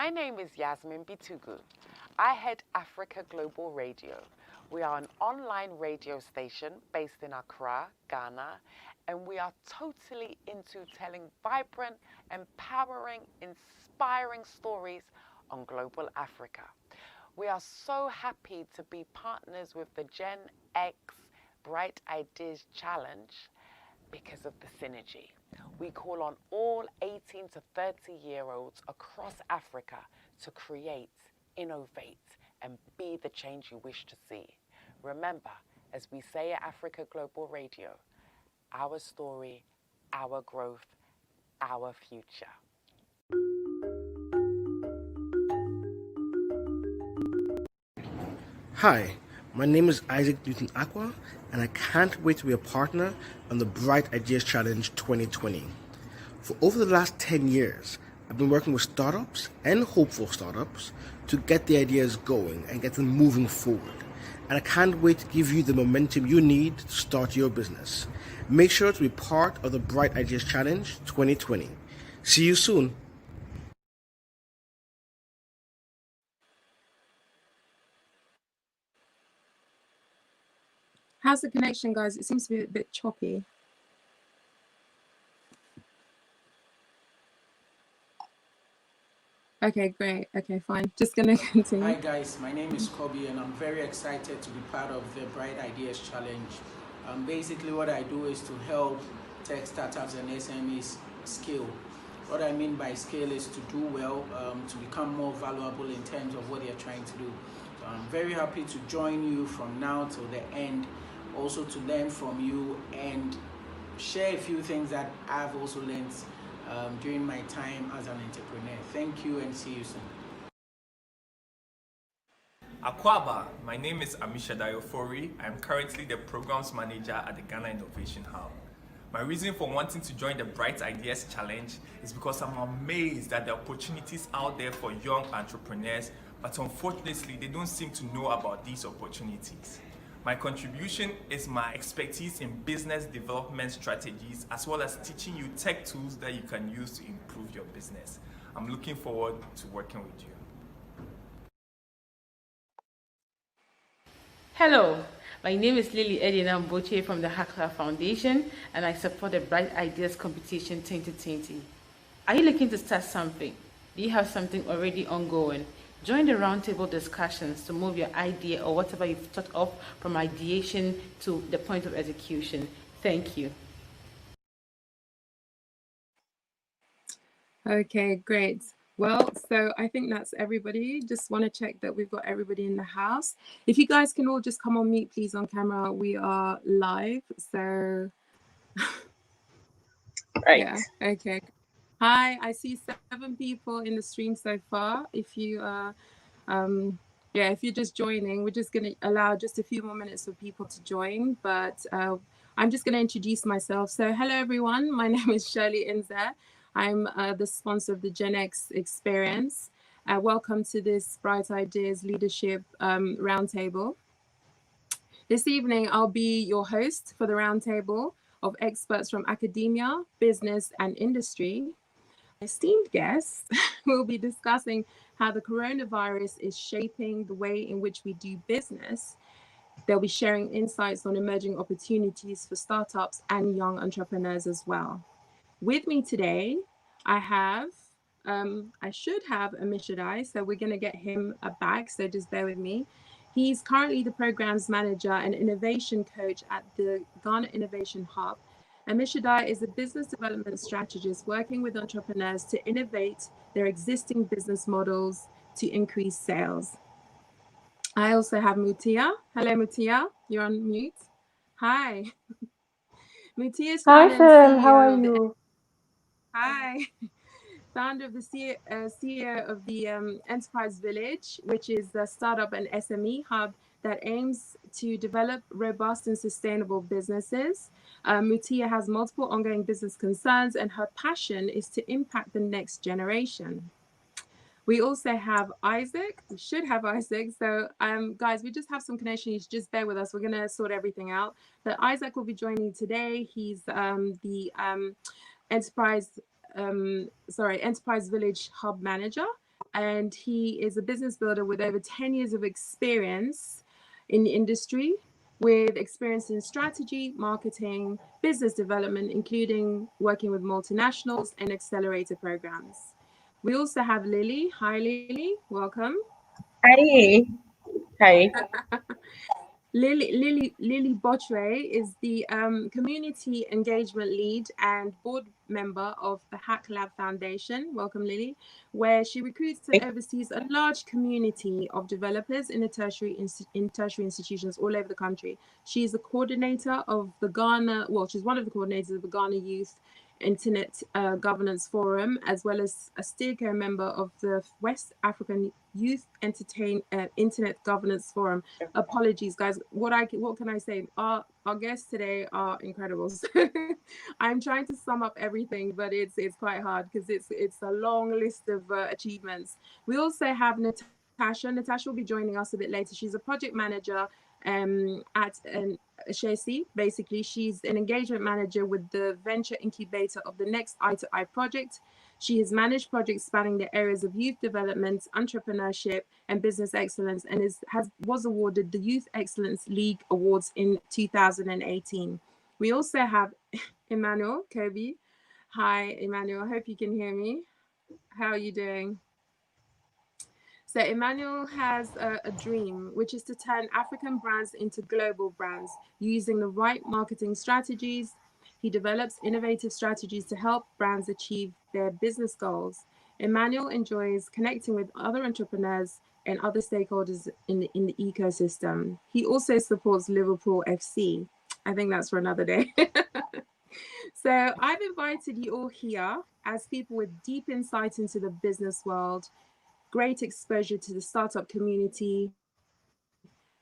My name is Yasmin Bitugu. I head Africa Global Radio. We are an online radio station based in Accra, Ghana, and we are totally into telling vibrant, empowering, inspiring stories on global Africa. We are so happy to be partners with the Gen X Bright Ideas Challenge because of the synergy. We call on all 18 to 30-year-olds across Africa to create, innovate, and be the change you wish to see. Remember, as we say at Africa Global Radio, our story, our growth, our future. Hi, my name is Isaac Newton Aqua, and I can't wait to be a partner on the Bright Ideas Challenge 2020. For over the last 10 years, I've been working with startups and hopeful startups to get the ideas going and get them moving forward. And I can't wait to give you the momentum you need to start your business. Make sure to be part of the Bright Ideas Challenge 2020. See you soon. How's the connection, guys? It seems to be a bit choppy. Okay, great. Okay, fine. Just gonna continue. Hi guys, my name is Kobe and I'm very excited to be part of the Bright Ideas Challenge. Basically what I do is to help tech startups and SMEs scale. What I mean by scale is to do well, to become more valuable in terms of what they're trying to do. So I'm very happy to join you from now till the end, also to learn from you and share a few things that I've also learned during my time as an entrepreneur. Thank you and see you soon. Akwaba, my name is Amisha Dayofori. I'm currently the Programs Manager at the Ghana Innovation Hub. My reason for wanting to join the Bright Ideas Challenge is because I'm amazed at the opportunities out there for young entrepreneurs, but unfortunately they don't seem to know about these opportunities. My contribution is my expertise in business development strategies, as well as teaching you tech tools that you can use to improve your business. I'm looking forward to working with you. Hello, my name is Lily Edina Mboche from the Hackler Foundation, and I support the Bright Ideas Competition 2020. Are you looking to start something? Do you have something already ongoing? Join the roundtable discussions to move your idea or whatever you've thought of from ideation to the point of execution. Thank you. Okay, great. Well, so I think that's everybody. Just want to check that we've got everybody in the house. If you guys can all just come on mute, please, on camera. We are live, so Right. yeah. Okay. Hi, I see 7 people in the stream so far. If you if you're just joining, we're just going to allow just a few more minutes for people to join, but I'm just going to introduce myself. So hello everyone, my name is Shirley Inze. I'm the sponsor of the Gen X Experience. Welcome to this Bright Ideas Leadership Roundtable. This evening, I'll be your host for the roundtable of experts from academia, business, and industry. Esteemed guests will be discussing how the coronavirus is shaping the way in which we do business. They'll be sharing insights on emerging opportunities for startups and young entrepreneurs as well. With me today, I should have Amishadai, so we're going to get him back, so just bear with me. He's currently the programs manager and innovation coach at the Ghana Innovation Hub. Amishadai is a business development strategist working with entrepreneurs to innovate their existing business models to increase sales. I also have Mutia. Hello, Mutia. You're on mute. Hi. Mutia is Hi, founder and Phil. How CEO are of the you? Hi. Founder of the CEO of the Enterprise Village, which is the startup and SME hub that aims to develop robust and sustainable businesses. Mutia has multiple ongoing business concerns, and her passion is to impact the next generation. We also have Isaac. We should have Isaac. So, guys, we just have some connections. Just bear with us. We're going to sort everything out. But Isaac will be joining today. He's the Enterprise Village Hub Manager. and he is a business builder with over 10 years of experience in the industry, with experience in strategy, marketing, business development, including working with multinationals and accelerator programs. We also have Lily. Hi, Lily. Welcome. Hi. Hi. Lily Botre is the community engagement lead and board member of the Hack Lab Foundation. Welcome, Lily, where she recruits and oversees a large community of developers in the tertiary institutions all over the country. She's the coordinator of the Ghana. Well, she's one of the coordinators of the Ghana Youth Internet Governance Forum, as well as a steerco member of the West African Youth Internet Governance Forum. Apologies, guys. What can I say? Our guests today are incredible. So I'm trying to sum up everything, but it's quite hard because it's a long list of achievements. We also have Natasha. Natasha will be joining us a bit later. She's a project manager at Shesi. Basically, she's an engagement manager with the venture incubator of the Next Eye to Eye project. She has managed projects spanning the areas of youth development, entrepreneurship, and business excellence, and was awarded the Youth Excellence League Awards in 2018. We also have Emmanuel Kobe. Hi, Emmanuel. I hope you can hear me. How are you doing? So Emmanuel has a dream, which is to turn African brands into global brands using the right marketing strategies. He develops innovative strategies to help brands achieve their business goals. Emmanuel enjoys connecting with other entrepreneurs and other stakeholders in the ecosystem. He also supports Liverpool FC. I think that's for another day. So I've invited you all here as people with deep insight into the business world, great exposure to the startup community,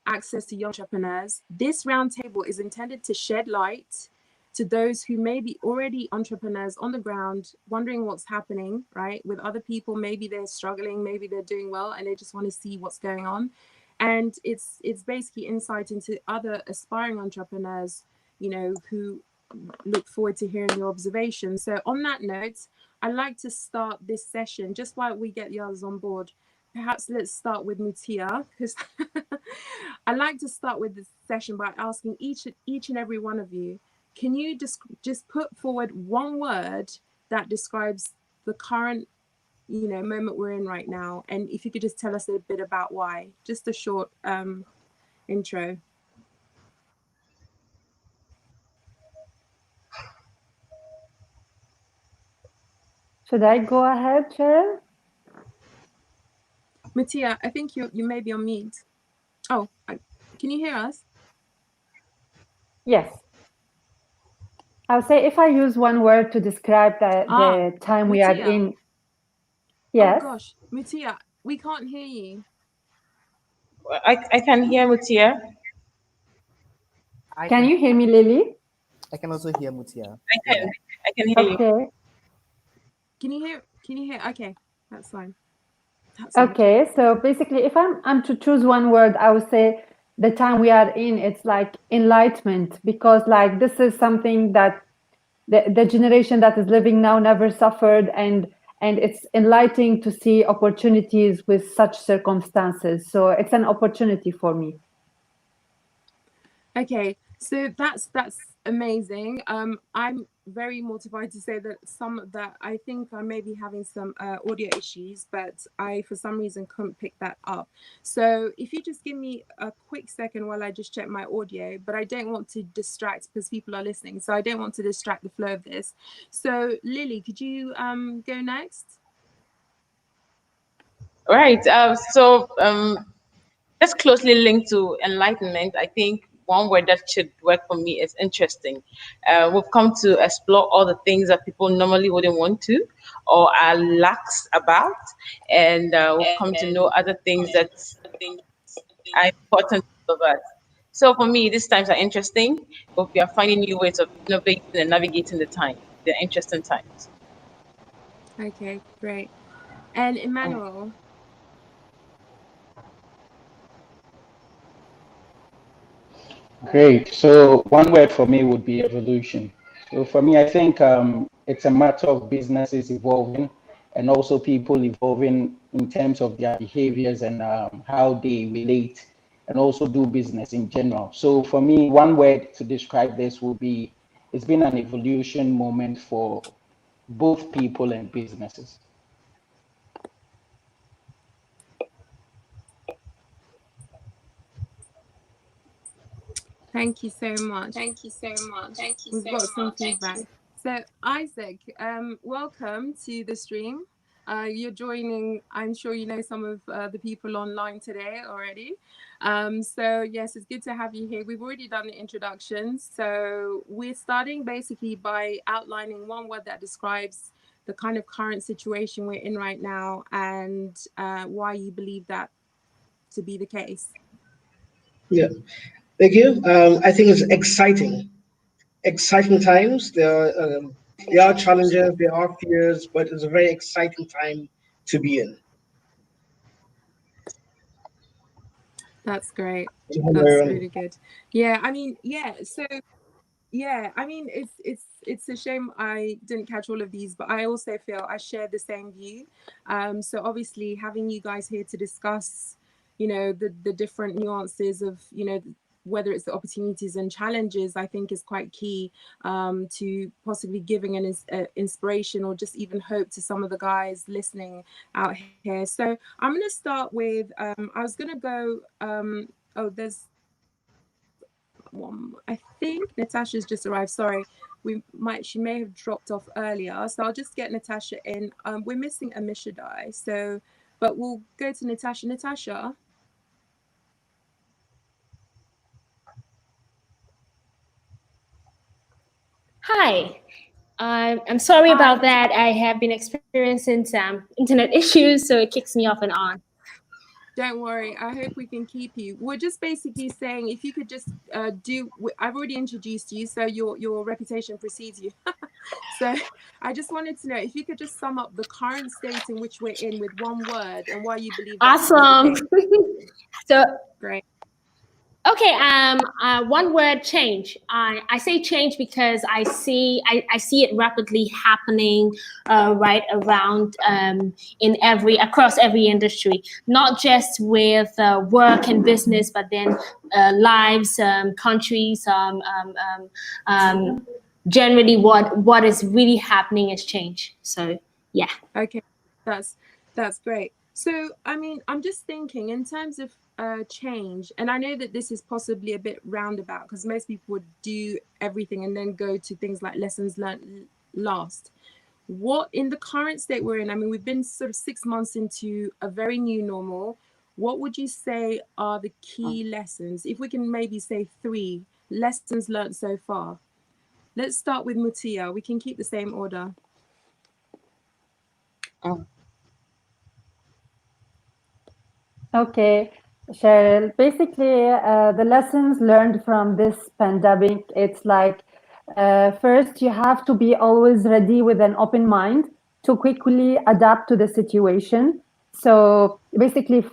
access to young entrepreneurs. This roundtable is intended to shed light to those who may be already entrepreneurs on the ground, wondering what's happening, right, with other people. Maybe they're struggling, maybe they're doing well, and they just want to see what's going on. And it's basically insight into other aspiring entrepreneurs, who look forward to hearing your observations. So on that note, I'd like to start this session, just while we get the others on board. Perhaps let's start with Mutia, because I'd like to start with this session by asking each and every one of you, can you just put forward one word that describes the current, moment we're in right now? And if you could just tell us a bit about why, just a short intro. Should I go ahead, Cheryl? Mutia, I think you may be on mute. Oh, can you hear us? Yes. I'll say if I use one word to describe the time we are in. Yes. Oh gosh, Mutia, we can't hear you. I can hear Mutia. Can you hear me, Lily? I can also hear Mutia. I can hear you. Okay. Can you hear? Okay, that's fine. Okay, so basically, if I'm to choose one word, I would say the time we are in, it's like enlightenment, because like this is something that the generation that is living now never suffered, and it's enlightening to see opportunities with such circumstances. So it's an opportunity for me. Okay, so that's amazing. I'm very mortified to say that I think I may be having some audio issues, but I for some reason couldn't pick that up. So if you just give me a quick second while I just check my audio, but I don't want to distract because people are listening, so I don't want to distract the flow of this. So Lily, could you go next? Right. That's closely linked to enlightenment. I think one word that should work for me is interesting. We've come to explore all the things that people normally wouldn't want to or are lax about, and we've come to know other things that are important to us. So for me, these times are interesting, but we are finding new ways of innovating and navigating the time. They're interesting times. Okay, great. And Emmanuel. Great. So one word for me would be evolution. So for me, I think it's a matter of businesses evolving and also people evolving in terms of their behaviors and how they relate and also do business in general. So for me, one word to describe this would be, it's been an evolution moment for both people and businesses. Thank you so much. We've got some feedback. So Isaac, welcome to the stream. You're joining, I'm sure you know some of the people online today already. So yes, it's good to have you here. We've already done the introductions. So we're starting basically by outlining one word that describes the kind of current situation we're in right now and why you believe that to be the case. Yeah, thank you. I think it's exciting times. There are challenges, there are fears, but it's a very exciting time to be in. That's great. So, hello, That's everyone. really good. Yeah, I mean, yeah. So yeah, I mean, it's a shame I didn't catch all of these, but I also feel I share the same view. So obviously, having you guys here to discuss, you know, the different nuances of, you know, whether it's the opportunities and challenges, I think is quite key to possibly giving an inspiration or just even hope to some of the guys listening out here. So I'm going to start with, I was going to go, oh, there's one. I think Natasha's just arrived. Sorry, she may have dropped off earlier, so I'll just get Natasha in. We're missing Amishadai, so but we'll go to Natasha. Natasha. Hi. I'm sorry about that. I have been experiencing some internet issues, so it kicks me off and on. Don't worry. I hope we can keep you. We're just basically saying if you could just I've already introduced you, so your reputation precedes you. So I just wanted to know if you could just sum up the current state in which we're in with one word and why you believe that to be the case. So great. Okay, one word, change. I say change because I see it rapidly happening right around across every industry, not just with work and business, but then lives, countries, generally what is really happening is change. So yeah. Okay, that's great. So I mean, I'm just thinking in terms of change, and I know that this is possibly a bit roundabout because most people would do everything and then go to things like lessons learned last. What in the current state we're in, I mean, we've been sort of 6 months into a very new normal. What would you say are the key lessons? If we can maybe say 3 lessons learned so far. Let's start with Mutia. We can keep the same order. Okay, Cheryl. Basically, the lessons learned from this pandemic, it's like first you have to be always ready with an open mind to quickly adapt to the situation. So basically,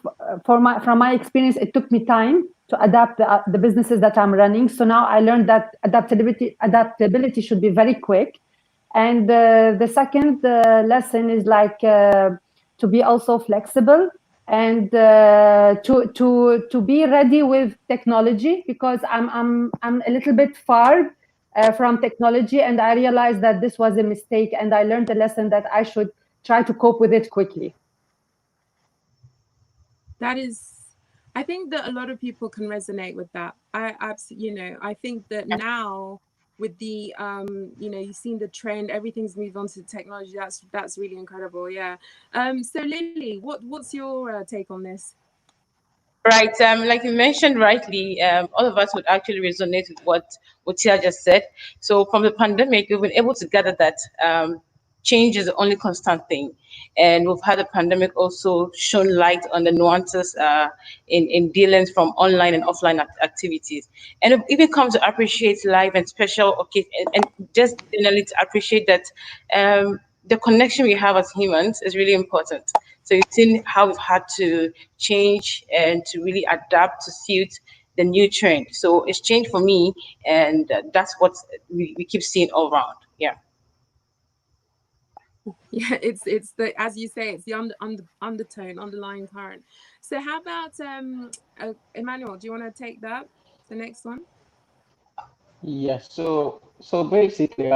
from my experience, it took me time to adapt the businesses that I'm running. So now I learned that adaptability should be very quick. And the second lesson is like to be also flexible and to be ready with technology, because I'm a little bit far from technology, and I realized that this was a mistake, and I learned a lesson that I should try to cope with it quickly. That is, I think that a lot of people can resonate with that. I absolutely, you know, I think that now with the you know, you've seen the trend, everything's moved on to technology. That's really incredible. Yeah. So Lily, what's your take on this? Right. Like you mentioned rightly, all of us would actually resonate with what Tia just said. So from the pandemic, we've been able to gather that change is the only constant thing. And we've had the pandemic also shone light on the nuances in dealings from online and offline activities. And we've even come to appreciate life and special occasions, and just generally to appreciate that the connection we have as humans is really important. So you've seen how we've had to change and to really adapt to suit the new trend. So it's changed for me, and that's what we keep seeing all around. Yeah. Yeah, it's the, as you say, it's the undertone, underlying current. So how about Emmanuel? Do you want to take that, the next one? Yes. So basically,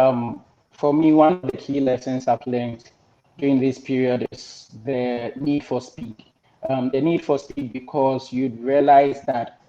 for me, one of the key lessons I've learned during this period is the need for speed. The need for speed because you'd realize that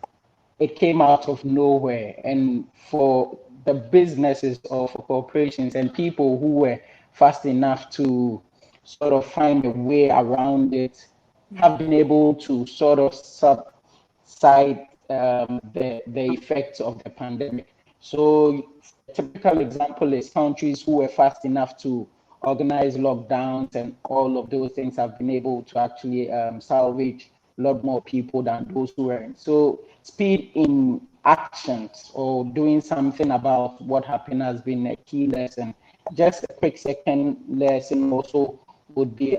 it came out of nowhere, and for the businesses or for corporations and people who were fast enough to sort of find a way around it have been able to sort of subside the effects of the pandemic. So a typical example is countries who were fast enough to organize lockdowns and all of those things have been able to actually salvage a lot more people than those who weren't. So speed in actions or doing something about what happened has been a key lesson. Just a quick second lesson also would be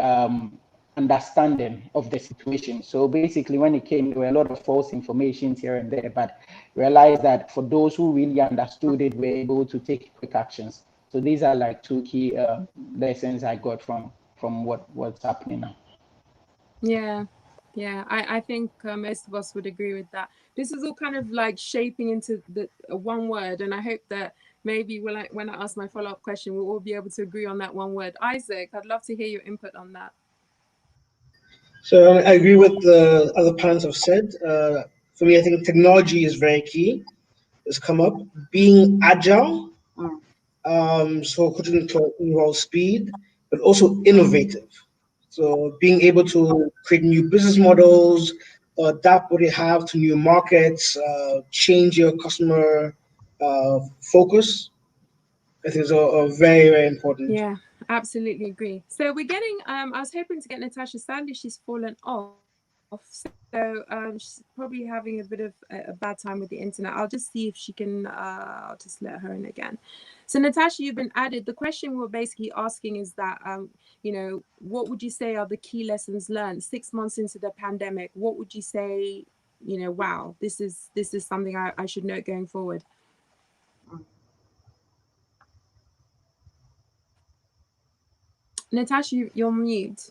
understanding of the situation. So basically, when it came, there were a lot of false information here and there, but realized that for those who really understood it, were able to take quick actions. So these are like two key lessons I got from what's happening now. Yeah, yeah, I think most of us would agree with that. This is all kind of like shaping into the one word, and I hope that maybe when I ask my follow-up question, we'll all be able to agree on that one word. Isaac, I'd love to hear your input on that. So I agree with the other panels have said. For me, I think technology is very key. It's come up. Being agile, so couldn't involve speed, but also innovative. So being able to create new business models, adapt what you have to new markets, change your customer focus, I think is a very, very important. Yeah, absolutely agree. So we're getting, I was hoping to get Natasha. Sadly, she's fallen off. So she's probably having a bit of a bad time with the internet. I'll just see if she can, I'll just let her in again. So Natasha, you've been added. The question we're basically asking is that, you know, what would you say are the key lessons learned 6 months into the pandemic? What would you say, you know, wow, this is something I should note going forward? Natasha, you're mute.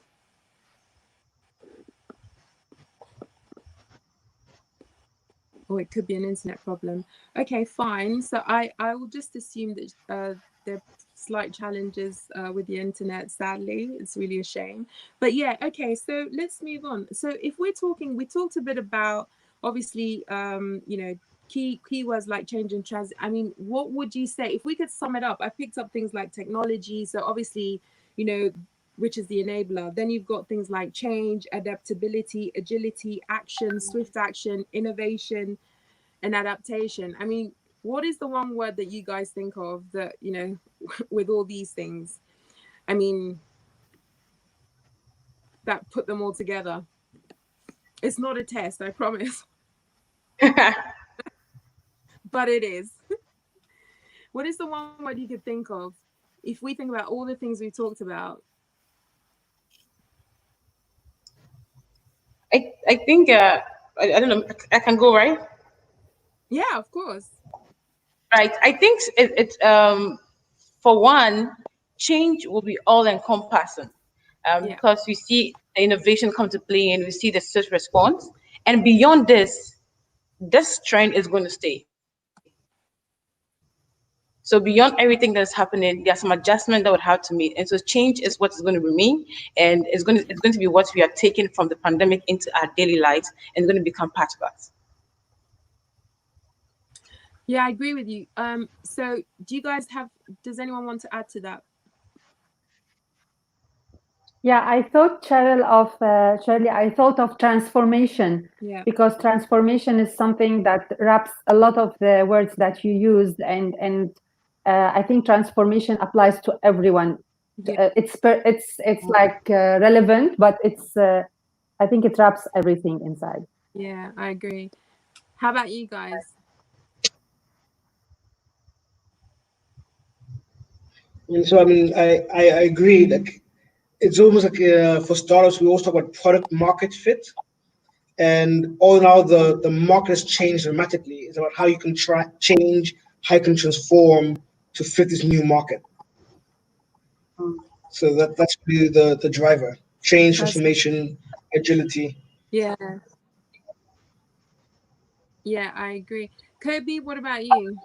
Or it could be an internet problem. Okay, fine. So I will just assume that there are slight challenges with the internet. Sadly, it's really a shame. But yeah, okay. So let's move on. So if we're talking, we talked a bit about obviously, you know, keywords like change and transit. I mean, what would you say if we could sum it up? I picked up things like technology. So obviously, you know, which is the enabler. Then you've got things like change, adaptability, agility, action, swift action, innovation, and adaptation. I mean, what is the one word that you guys think of that, you know, with all these things? I mean, that put them all together. It's not a test, I promise. But it is. What is the one word you could think of if we think about all the things we talked about? I think I don't know. I can go, right? Yeah, of course. Right. I think it's for one, change will be all encompassing because we see the innovation come to play and we see the search response, and beyond this, this trend is going to stay. So beyond everything that's happening, there's some adjustment that would have to meet, and so change is what is going to remain, and it's going to be what we are taking from the pandemic into our daily lives, and it's going to become part of us. Yeah, I agree with you. So do you guys does anyone want to add to that? Yeah, I thought, Shirley, I thought of transformation, because transformation is something that wraps a lot of the words that you used, and I think transformation applies to everyone. Yeah. It's like relevant, but it's I think it wraps everything inside. Yeah, I agree. How about you guys? And so I mean, I agree. Like it's almost like for startups, we also talk about product market fit, and all in all, the market has changed dramatically. It's about how you can change, how you can transform to fit this new market. So that's really the driver: change, That's transformation, agility. yeah, yeah, I agree. Kobe, what about you?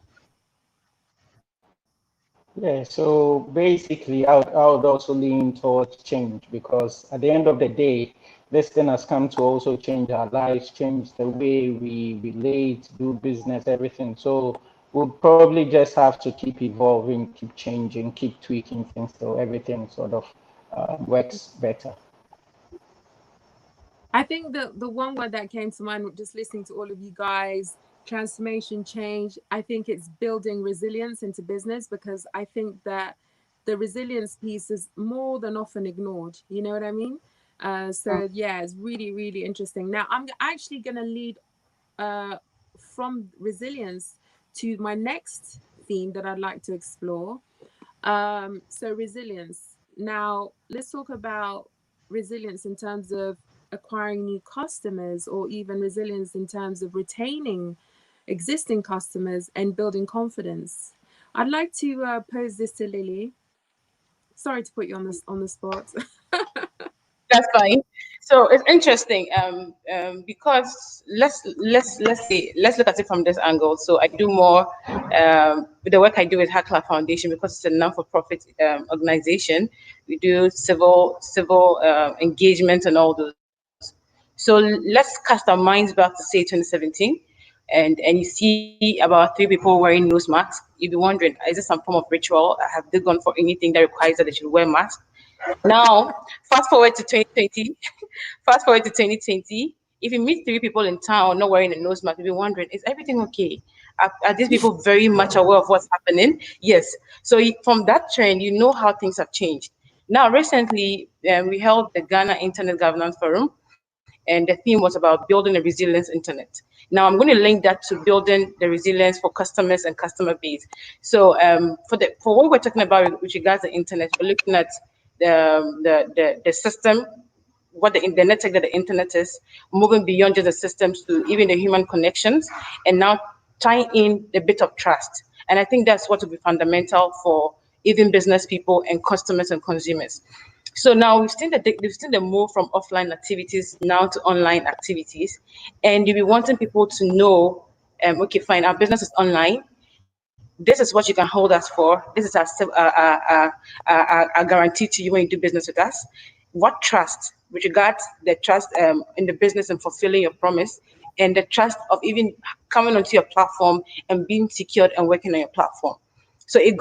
Yeah, so basically, I would also lean towards change because at the end of the day, this thing has come to also change our lives, change the way we relate, do business, everything. So we'll probably just have to keep evolving, keep changing, keep tweaking things so everything sort of works better. I think the one word that came to mind just listening to all of you guys, transformation, change, I think it's building resilience into business, because I think that the resilience piece is more than often ignored. You know what I mean? So yeah, it's really, really interesting. Now I'm actually going to lead from resilience to my next theme that I'd like to explore. So resilience. Now let's talk about resilience in terms of acquiring new customers, or even resilience in terms of retaining existing customers and building confidence. I'd like to pose this to Lily. Sorry to put you on the spot. That's fine. So it's interesting because let's look at it from this angle. So I do more with the work I do with Hackler Foundation, because it's a non-for-profit organization. We do civil engagement and all those. So let's cast our minds back to say 2017, and you see about 3 people wearing nose masks. You'd be wondering, is this some form of ritual? Have they gone for anything that requires that they should wear masks? Now, fast forward to 2020. Fast forward to 2020. If you meet 3 people in town not wearing a nose mask, you'll be wondering, is everything okay? Are these people very much aware of what's happening? Yes. So from that trend, you know how things have changed. Now, recently, we held the Ghana Internet Governance Forum, and the theme was about building a resilient internet. Now, I'm going to link that to building the resilience for customers and customer base. So, for what we're talking about with regards to the internet, we're looking at the system, what the network that the internet is, moving beyond just the systems to even the human connections, and now tying in a bit of trust. And I think that's what will be fundamental for even business people and customers and consumers. So now we've seen the move from offline activities now to online activities, and you'll be wanting people to know, okay, fine, our business is online. This is what you can hold us for. This is our guarantee to you when you do business with us. What trust, with regards the trust in the business and fulfilling your promise, and the trust of even coming onto your platform and being secured and working on your platform. So it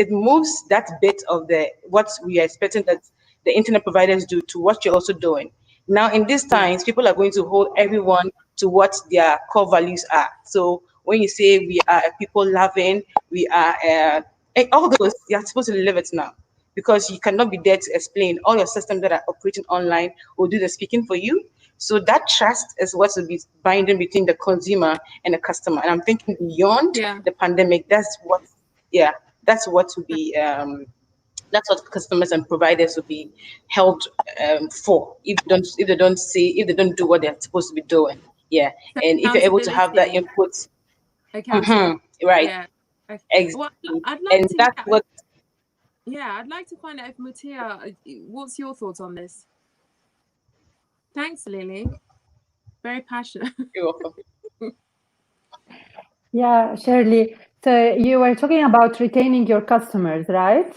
moves that bit of the what we are expecting that the internet providers do to what you're also doing. Now, in these times, people are going to hold everyone to what their core values are. So when you say we are a people loving, we are all those, you're supposed to live it now, because you cannot be there to explain. All your systems that are operating online will do the speaking for you. So that trust is what will be binding between the consumer and the customer. And I'm thinking beyond Yeah. the pandemic, that's what will be that's what customers and providers will be held for if they don't do what they're supposed to be doing. Yeah, So and if you're able to have that accountability. input, Accountability. right, Yeah. Okay. Well, exactly, I'd like and to, that's what. I'd like to find out if Mutia, what's your thoughts on this? Thanks, Lily. Very passionate. You're welcome. Yeah, Shirley. So you were talking about retaining your customers, right?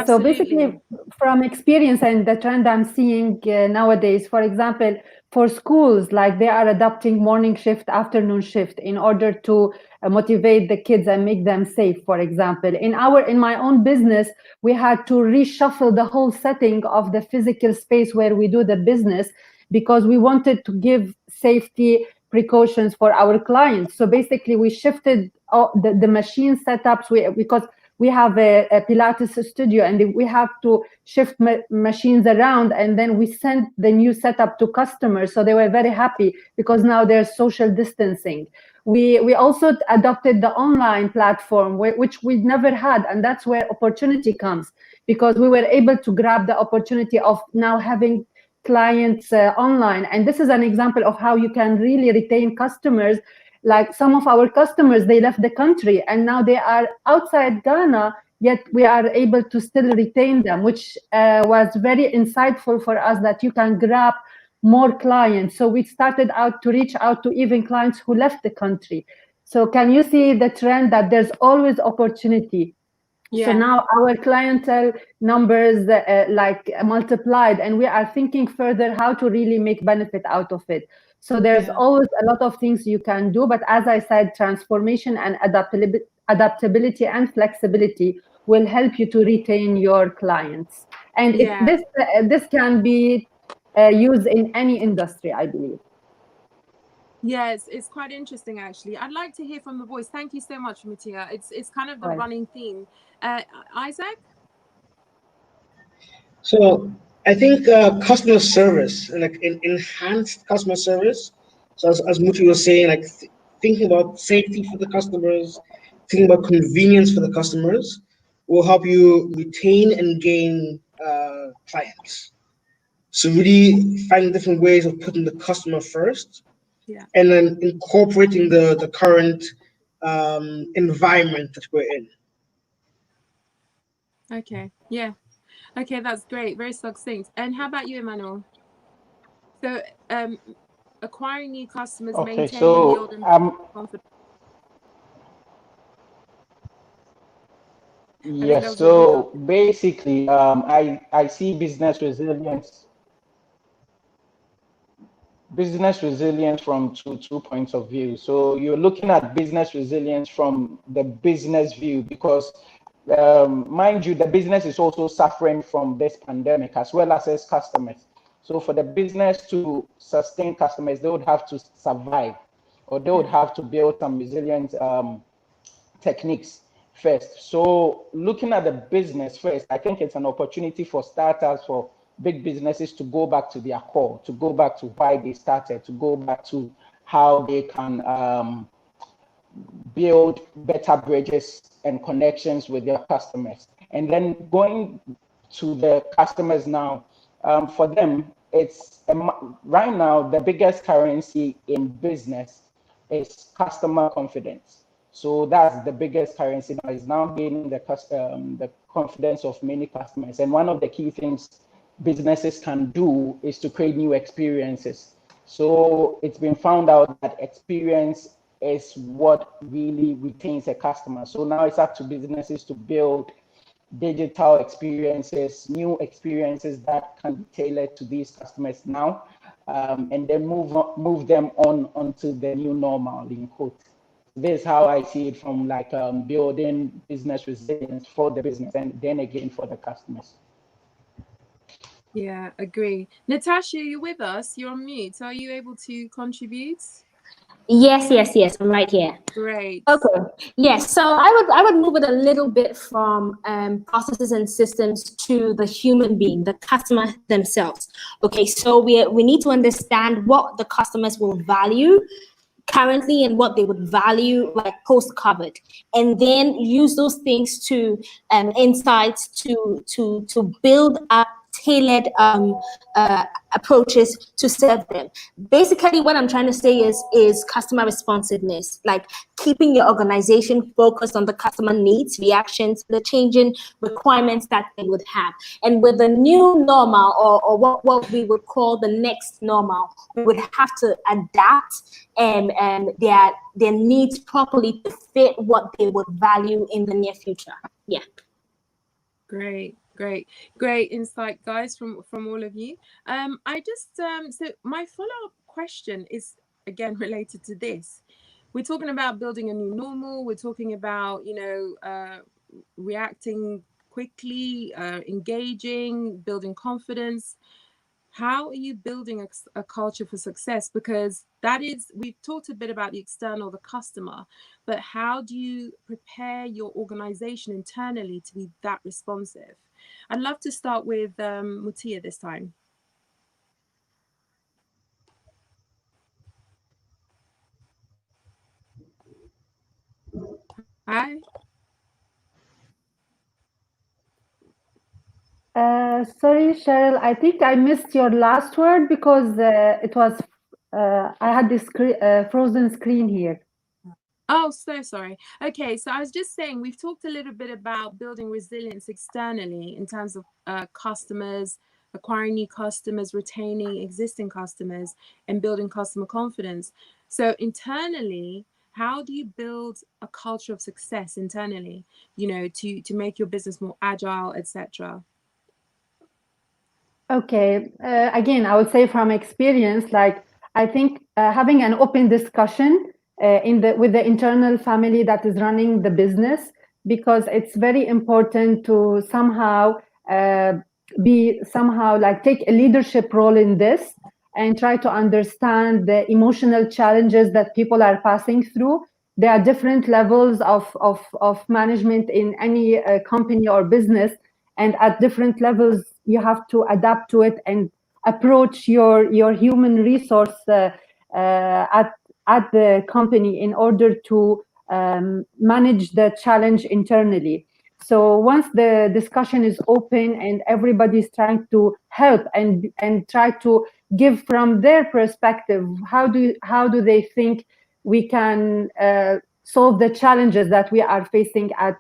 So basically, Absolutely. from experience and the trend I'm seeing nowadays, for example, for schools, like they are adopting morning shift, afternoon shift in order to motivate the kids and make them safe, for example. In my own business, we had to reshuffle the whole setting of the physical space where we do the business, because we wanted to give safety precautions for our clients. So basically, we shifted the machine setups because we have a Pilates studio, and we have to shift machines around, and then we sent the new setup to customers. So they were very happy because now there's social distancing. We also adopted the online platform, which we never had, and that's where opportunity comes, because we were able to grab the opportunity of now having clients online. And this is an example of how you can really retain customers. Like some of our customers, they left the country and now they are outside Ghana yet we are able to still retain them, which was very insightful for us, that you can grab more clients. So we started out to reach out to even clients who left the country. So can you see the trend that there's always opportunity? Yeah. So now our clientele numbers like multiplied, and we are thinking further how to really make benefit out of it. So there's always a lot of things you can do, but as I said, transformation and adaptability and flexibility will help you to retain your clients. And this can be used in any industry, I believe. Yes, it's quite interesting actually. I'd like to hear from the voice. Thank you so much, Mutia. It's kind of the running theme. Isaac? So I think customer service, and like enhanced customer service. So as Muti was saying, like thinking about safety for the customers, thinking about convenience for the customers, will help you retain and gain clients. So really finding different ways of putting the customer first, and then incorporating the current environment that we're in. Okay, yeah. Okay, that's great. Very succinct. And how about you, Emmanuel? So acquiring new customers, maintaining yield and confidence. Yes, so basically, I see business resilience from two points of view. So you're looking at business resilience from the business view, because mind you, the business is also suffering from this pandemic as well as its customers. So for the business to sustain customers, they would have to survive, or they would have to build some resilient techniques first. So looking at the business first, I think it's an opportunity for startups, for big businesses, to go back to their core, to go back to why they started, to go back to how they can build better bridges and connections with their customers. And then going to the customers now, for them, it's right now the biggest currency in business is customer confidence. So that's the biggest currency now, is now gaining the confidence of many customers. And one of the key things businesses can do is to create new experiences. So it's been found out that experience is what really retains a customer. So now it's up to businesses to build digital experiences, new experiences that can be tailored to these customers now, and then move them onto the new normal, in quote. This is how I see it, from like building business resilience for the business, and then again for the customers. Yeah, agree. Natasha, you're with us. You're on mute. Are you able to contribute? Yes. I'm right here. Great. Okay. Yes. So I would move it a little bit from processes and systems to the human being, the customer themselves. Okay. So we need to understand what the customers will value currently and what they would value like post-COVID, and then use those things to insights to build up tailored approaches to serve them. Basically, what I'm trying to say is customer responsiveness, like keeping your organization focused on the customer needs, reactions, the changing requirements that they would have. And with the new normal, or what we would call the next normal, we would have to adapt and their needs properly to fit what they would value in the near future. Yeah. Great insight, guys, from all of you. I just so my follow-up question is again related to this. We're talking about building a new normal. We're talking about reacting quickly, engaging, building confidence. How are you building a culture for success? Because we've talked a bit about the external, the customer, but how do you prepare your organization internally to be that responsive? I'd love to start with Mutia this time. Hi. Sorry, Cheryl, I think I missed your last word because it was I had this frozen screen here. Oh, so sorry. Okay, so I was just saying, we've talked a little bit about building resilience externally in terms of customers, acquiring new customers, retaining existing customers, and building customer confidence. So internally, how do you build a culture of success internally, you know, to make your business more agile, etc.? Okay. Again, I would say from experience, like I think having an open discussion in the with the internal family that is running the business, because it's very important to somehow be somehow like take a leadership role in this and try to understand the emotional challenges that people are passing through. There are different levels of management in any company or business, and at different levels you have to adapt to it and approach your human resource at the company in order to manage the challenge internally. So once the discussion is open and everybody's trying to help and try to give from their perspective, how do they think we can solve the challenges that we are facing at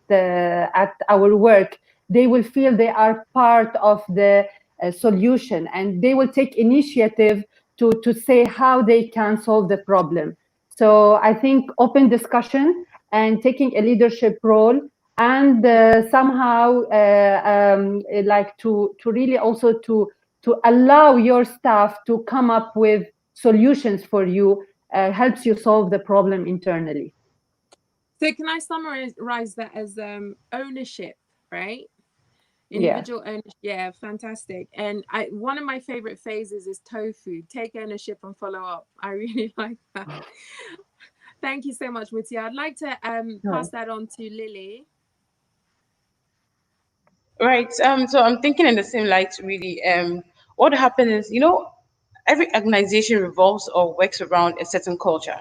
our work, they will feel they are part of the solution, and they will take initiative to say how they can solve the problem. So I think open discussion and taking a leadership role, and somehow like to really also to allow your staff to come up with solutions for you helps you solve the problem internally. So can I summarize that as ownership, right? Yeah. Individual ownership. Yeah, fantastic. And one of my favorite phases is tofu, take ownership and follow up. I really like that. Thank you so much, Mutia. I'd like to pass that on to Lily. Right. So I'm thinking in the same light, really. What happened is, every organization revolves or works around a certain culture,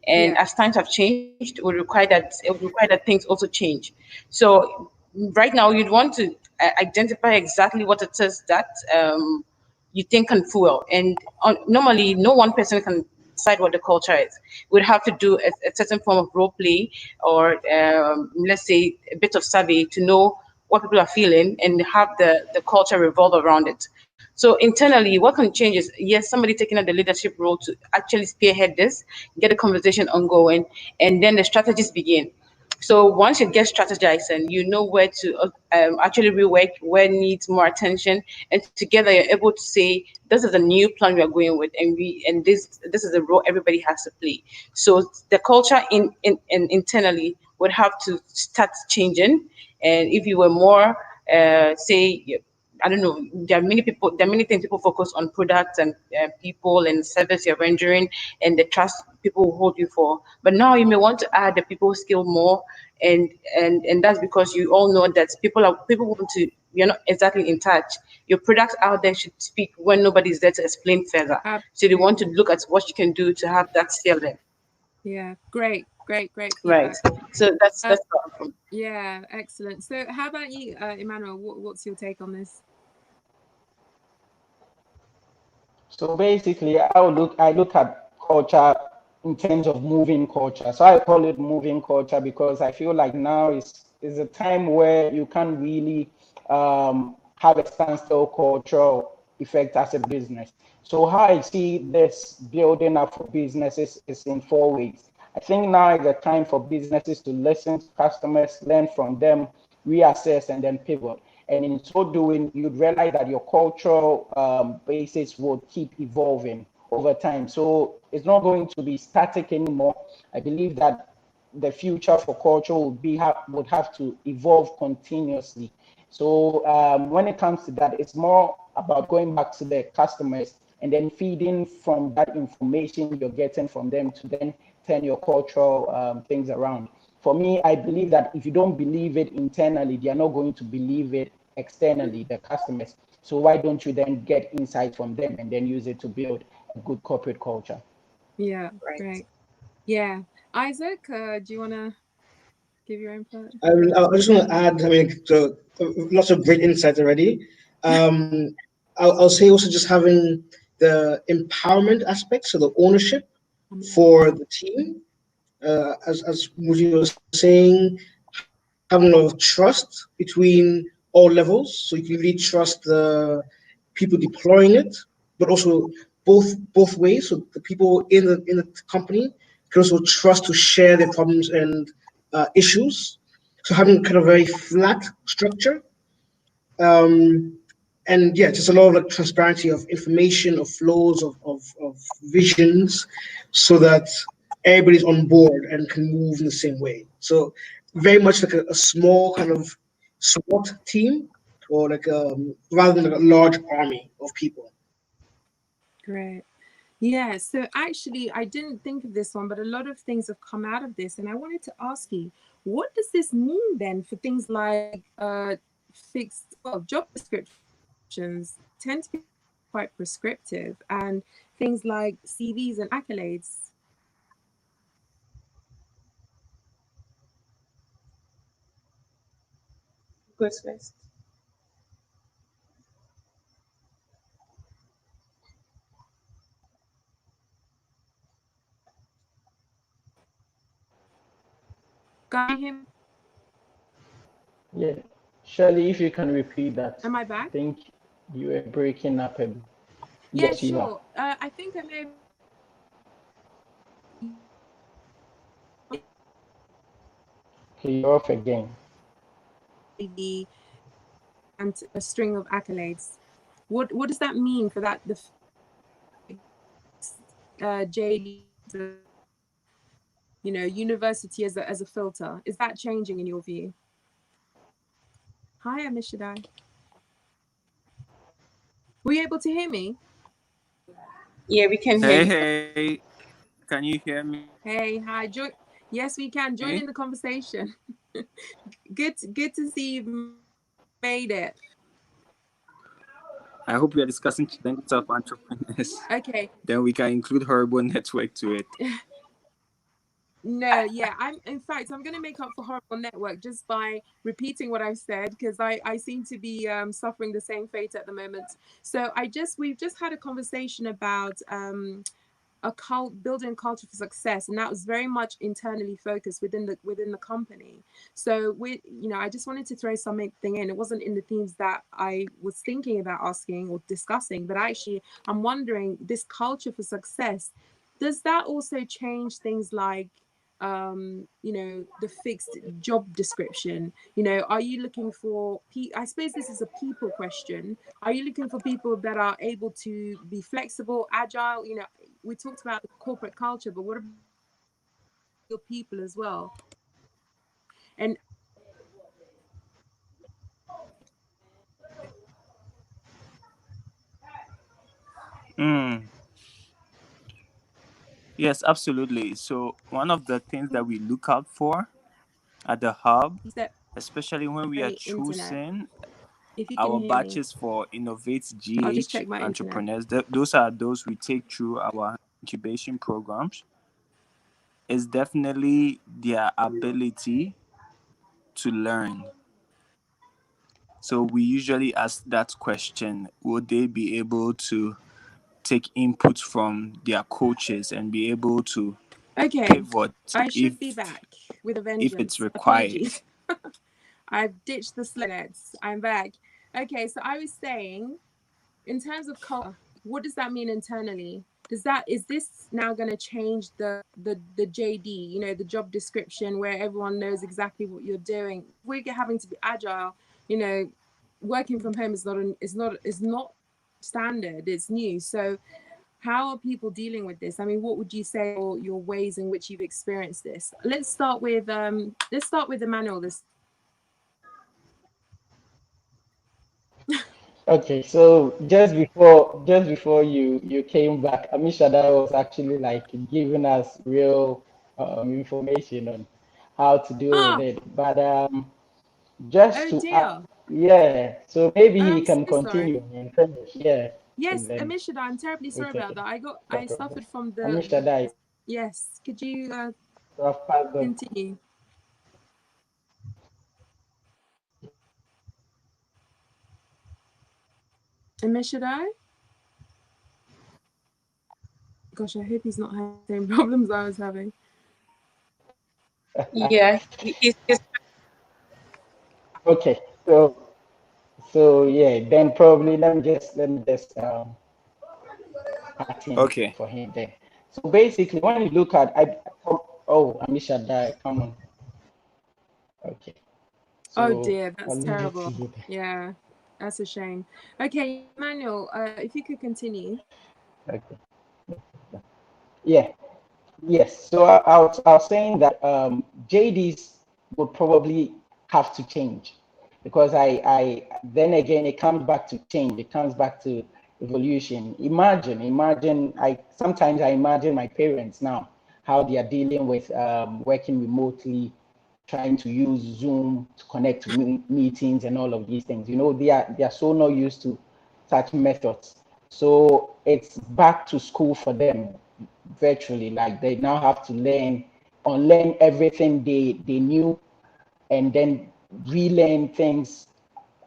and as times have changed, it would require that things also change. So right now, you'd want to identify exactly what it is that you think can fuel, and normally, no one person can decide what the culture is. We'd have to do a certain form of role play, or let's say a bit of survey to know what people are feeling and have the culture revolve around it. So internally, what can change is, yes, somebody taking on the leadership role to actually spearhead this, get the conversation ongoing, and then the strategies begin. So once you get strategized and you know where to actually rework, where needs more attention, and together you're able to say, this is a new plan we are going with, and this is the role everybody has to play. So the culture in internally would have to start changing. And if you were more, say, I don't know, there are many things people focus on: products and people and service you're rendering and the trust people will hold you for. But now you may want to add the people skill more, and that's because you all know that people want to. You're not exactly in touch. Your products out there should speak when nobody's there to explain further. So they want to look at what you can do to have that skill there. Yeah, great Right. feedback. So that's Yeah, excellent. So how about you, Emmanuel? What's your take on this? So basically, I look at culture in terms of moving culture. So I call it moving culture because I feel like now is a time where you can't really have a standstill cultural effect as a business. So how I see this building up for businesses is in four ways. I think now is the time for businesses to listen to customers, learn from them, reassess, and then pivot. And in so doing, you'd realize that your cultural basis will keep evolving over time. So it's not going to be static anymore. I believe that the future for culture would have to evolve continuously. So when it comes to that, it's more about going back to the customers and then feeding from that information you're getting from them to then turn your cultural things around. For me, I believe that if you don't believe it internally, they are not going to believe it externally, the customers. So why don't you then get insight from them and then use it to build a good corporate culture? Yeah, great. Yeah, Isaac, do you want to give your input? I just want to add, I mean, so lots of great insights already. I'll say also just having the empowerment aspect, so the ownership for the team. as Muji was saying, having a lot of trust between all levels. So you can really trust the people deploying it, but also both ways. So the people in the company can also trust to share their problems and issues. So having kind of very flat structure, and yeah, just a lot of like transparency of information, of flows, of visions, so that everybody's on board and can move in the same way. So very much like a small kind of SWAT team, or like rather than like a large army of people. Great. Yeah, so actually, I didn't think of this one, but a lot of things have come out of this. And I wanted to ask you, what does this mean then for things like fixed, well, job descriptions tend to be quite prescriptive, and things like CVs and accolades? Goes first. Got him? Yeah. Shirley, if you can repeat that, Am I I back? think you were breaking up a bit. Yeah, Yes, you are. sure. I think I may have Okay, you're off again. the and a string of accolades. What does that mean for that the JD, university as a filter? Is that changing in your view? Hi, Amishadai. Were you able to hear me? Yeah, we can hear you. Hey, can you hear me? Hey, hi. Yes, we can. Join in the conversation. Good to see you made it. I hope we are discussing challenges of entrepreneurs. Okay. Then we can include horrible network to it. No, yeah, I'm going to make up for horrible network just by repeating what I've said, because I seem to be suffering the same fate at the moment. So we've just had a conversation about building a culture for success, and that was very much internally focused within the company. So I just wanted to throw something in. It wasn't in the themes that I was thinking about asking or discussing, but actually I'm wondering, this culture for success, does that also change things like the fixed job description? Are you looking for I suppose this is a people question. Are you looking for people that are able to be flexible, agile? We talked about the corporate culture, but what about your people as well? And Yes, absolutely. So one of the things that we look out for at the hub, especially when we are internet, choosing if you can our hear me, batches for Innovate I'll just GH check my internet. entrepreneurs, those are those we take through our incubation programs, is definitely their ability to learn. So we usually ask that question: would they be able to take input from their coaches and be able to pivot I should be back with a if it's vengeance. required? Apologies. I've ditched the sleds. I'm back. Okay, so I was saying, in terms of culture, what does that mean internally? Is this now going to change the JD, the job description, where everyone knows exactly what you're doing? We're having to be agile. Working from home is not standard. It's new. So how are people dealing with this? I mean, what would you say are your ways in which you've experienced this? Let's start with Emmanuel. Okay, so just before you came back, Amishadai was actually like giving us real information on how to deal with it. But just to add, yeah, so maybe he I'm so can sorry. continue and finish. Yeah. Yes, And then Amishada, I'm terribly we sorry about can that. no I problem. suffered from the Amishadai, yes. Could you you have passed on. continue? Amishada? Gosh, I hope he's not having the same problems I was having. Yeah, he's Okay, so yeah, then probably let me just cut in Okay. for him then. So basically, when you look at oh, Amisha died. Come on. Okay. Oh So dear, I'll that's leave it to terrible. you. Yeah, that's a shame. Okay, Emmanuel, if you could continue. Okay. Yeah. Yes. So I was saying that JDs would probably have to change because I then again it comes back to change. It comes back to evolution. Imagine. Sometimes I imagine my parents now how they are dealing with working remotely, trying to use Zoom to connect to meetings and all of these things. They are so not used to such methods. So it's back to school for them virtually. Like they now have to unlearn everything they knew and then relearn things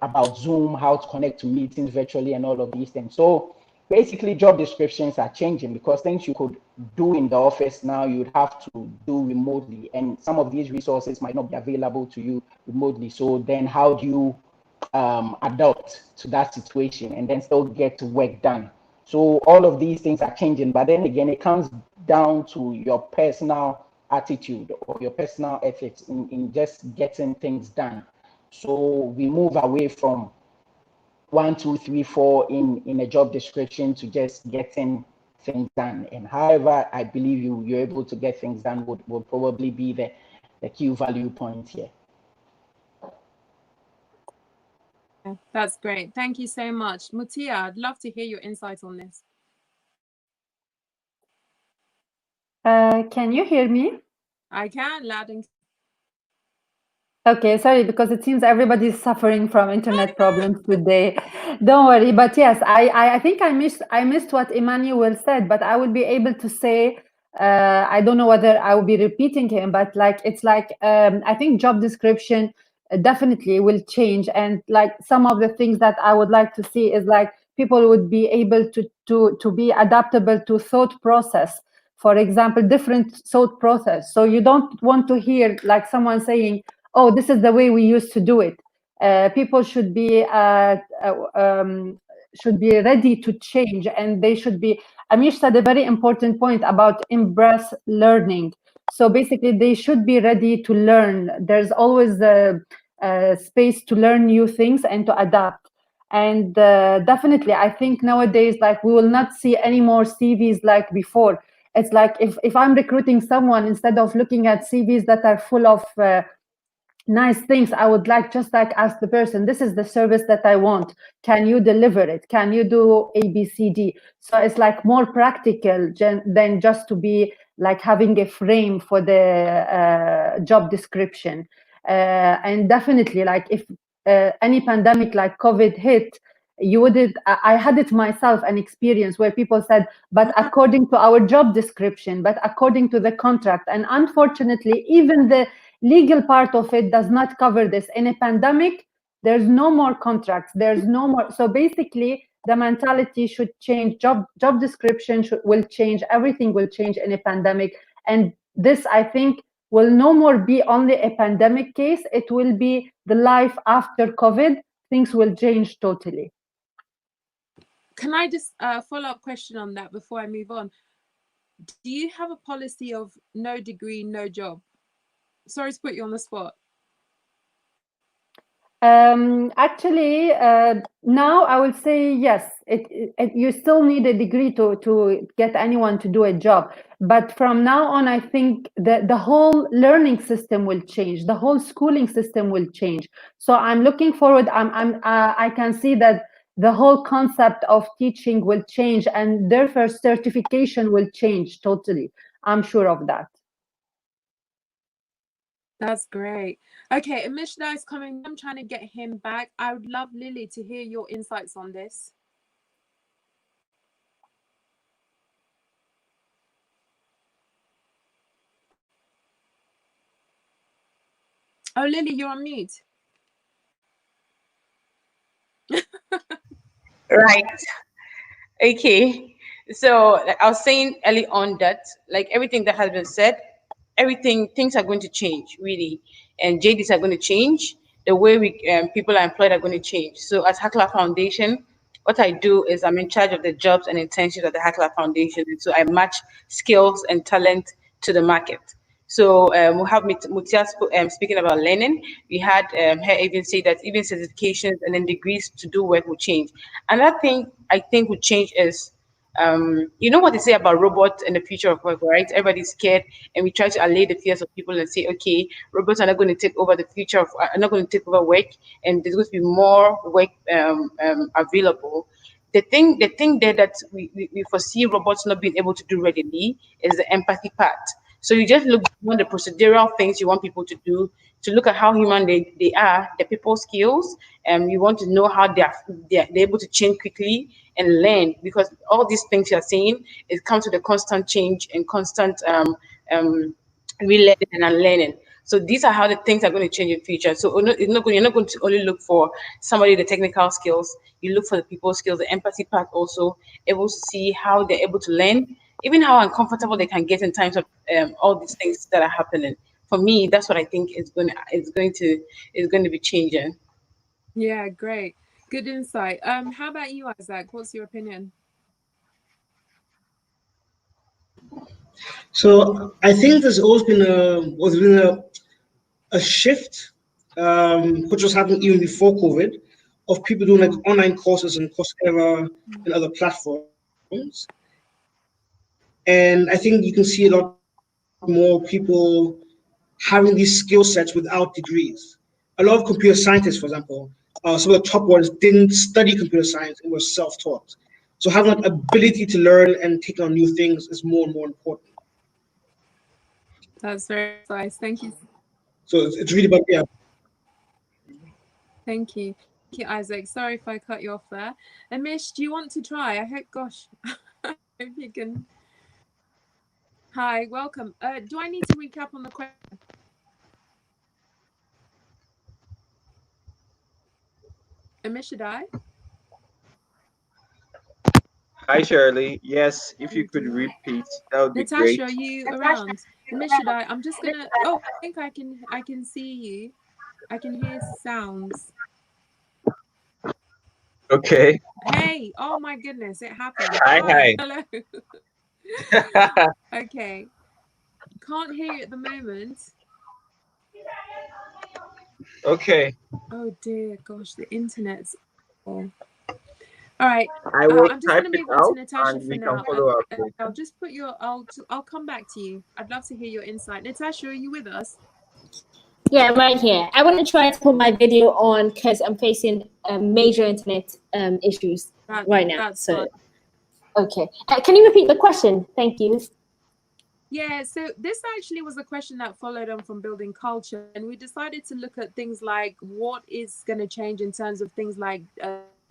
about Zoom, how to connect to meetings virtually and all of these things. So basically job descriptions are changing because things you could do in the office now you'd have to do remotely, and some of these resources might not be available to you remotely. So then how do you adapt to that situation and then still get work done? So all of these things are changing, but then again it comes down to your personal attitude or your personal ethics in just getting things done. So we move away from 1, 2, 3, 4 in a job description to just getting things done. And however, I believe you're able to get things done would probably be the key value point here. That's great. Thank you so much. Mutia, I'd love to hear your insight on this. Can you hear me? I can, loud and Okay, sorry, because it seems everybody's suffering from internet problems today. Don't worry, but yes, I think I missed what Emmanuel said, but I will be able to say, I don't know whether I will be repeating him, but like it's like I think job description definitely will change, and like some of the things that I would like to see is like people would be able to be adaptable to thought process. For example, different thought process. So you don't want to hear like someone saying, oh, this is the way we used to do it. People should be ready to change, and they should be. Amish said a very important point about embrace learning. So basically, they should be ready to learn. There's always a space to learn new things and to adapt. And definitely, I think nowadays, like we will not see any more CVs like before. It's like if I'm recruiting someone, instead of looking at CVs that are full of nice things, I would like just like ask the person, this is the service that I want, can you deliver it, can you do ABCD? So it's like more practical than just to be like having a frame for the job description. And definitely, like if any pandemic like COVID hit, you wouldn't, I had it myself, an experience where people said, but according to our job description, but according to the contract, and unfortunately even the legal part of it does not cover this. In a pandemic, there's no more contracts, there's no more. So basically the mentality should change, job description will change, everything will change in a pandemic. And this, I think, will no more be only a pandemic case, it will be the life after COVID. Things will change totally. Can I just follow-up question on that before I move on? Do you have a policy of no degree, no job? Sorry to put you on the spot. Actually, now I will say yes. You still need a degree to get anyone to do a job. But from now on, I think the whole learning system will change. The whole schooling system will change. So I'm looking forward. I can see that the whole concept of teaching will change, and therefore certification will change totally. I'm sure of that. That's great. Okay, Amishda is coming. I'm trying to get him back. I would love Lily to hear your insights on this. Oh, Lily, you're on mute. right. Okay. So like I was saying early on that like everything that has been said things are going to change really, and JDs are going to change. The way people are employed are going to change. So as Hackler Foundation, what I do is I'm in charge of the jobs and intentions of the Hackler Foundation. And so I match skills and talent to the market. So we have Mutia speaking about learning. We had her even say that even certifications and then degrees to do work will change. Another thing I think will change is you know what they say about robots and the future of work, right? Everybody's scared, and we try to allay the fears of people and say, okay, robots are not going to take over the future of, are not going to take over work, and there's going to be more work available. The thing there that we foresee robots not being able to do readily is the empathy part. So you just look beyond the procedural things you want people to do to look at how human they are, the people skills, and you want to know how they're able to change quickly and learn, because all these things you're saying, it comes with a constant change and constant relearning and unlearning. So these are how the things are going to change in future. So you're not going to only look for somebody with the technical skills. You look for the people skills, the empathy part also, able to see how they're able to learn, even how uncomfortable they can get in times of all these things that are happening. For me, that's what I think is going to be changing. Yeah, great. Good insight. How about you, Isaac? What's your opinion? So I think there's always been a shift, which was happening even before COVID, of people doing like online courses and Coursera and other platforms. And I think you can see a lot more people having these skill sets without degrees. A lot of computer scientists, for example, some of the top ones didn't study computer science and were self-taught. So having that ability to learn and take on new things is more and more important. That's very nice. Thank you. So it's really about, yeah. Thank you. Thank you, Isaac. Sorry if I cut you off there. Amish, do you want to try? I hope, gosh, I hope you can. Hi, welcome. Do I need to recap on the question? Amish, should I? Hi, Shirley. Yes, if Oh you could dear. repeat, that would be Natasha, great. are you around? Amish, should I? I'm just gonna. Oh, I think I can see you. I can hear sounds. Okay. Hey, oh my goodness, it happened. Hi, Hi, hi. hello. Okay, can't hear you at the moment. Okay. Oh dear, gosh, the internet's awful. All right, I will I'm just type going to it move on to out Natasha and for we can now, follow up and later. I'll just put your. I'll come back to you. I'd love to hear your insight. Natasha, are you with us? Yeah, I'm right here. I want to try to put my video on because I'm facing major internet issues right now. That's So, fine. okay. Can you repeat the question? Thank you. Yeah, so this actually was a question that followed on from building culture, and we decided to look at things like what is going to change in terms of things like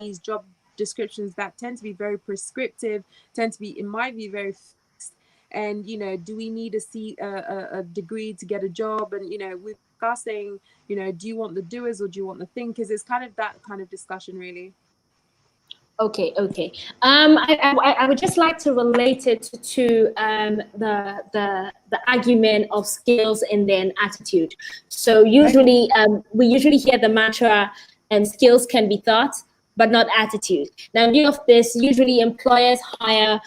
these job descriptions that tend to be very prescriptive, tend to be, in my view, very fixed. And do we need a degree to get a job? And we're discussing, do you want the doers or do you want the thinkers? It's kind of that kind of discussion, really. Okay. I would just like to relate it to the argument of skills and then attitude. So usually we usually hear the mantra, skills can be taught, but not attitude. Now, in view of this, usually employers hire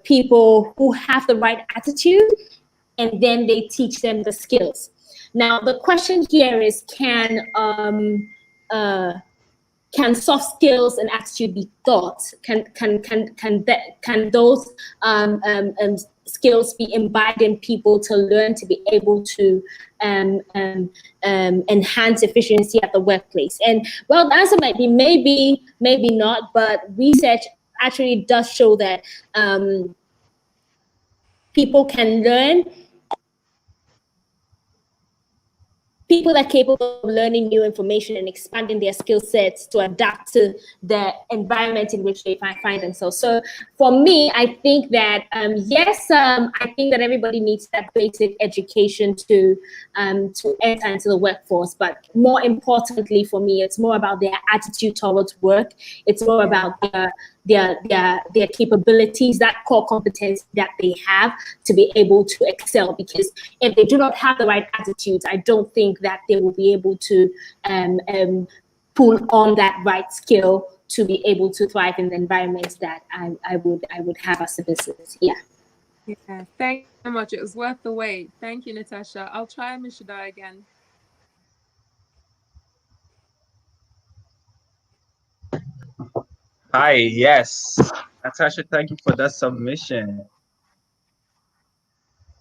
people who have the right attitude, and then they teach them the skills. Now, the question here is, can soft skills and attitude be taught? Can those skills be imbibed in people to learn to be able to enhance efficiency at the workplace? And well, the answer might be maybe not, but research actually does show that people can learn. People are capable of learning new information and expanding their skill sets to adapt to the environment in which they find themselves. So for me, I think that, yes, I think that everybody needs that basic education to enter into the workforce. But more importantly for me, it's more about their attitude towards work. It's more about their capabilities, that core competence that they have to be able to excel. Because if they do not have the right attitudes, I don't think that they will be able to pull on that right skill to be able to thrive in the environment that I would have as a business. Yeah. Yeah, thank you so much. It was worth the wait. Thank you, Natasha. I'll try Mishadai again. Hi, yes. Natasha, thank you for that submission.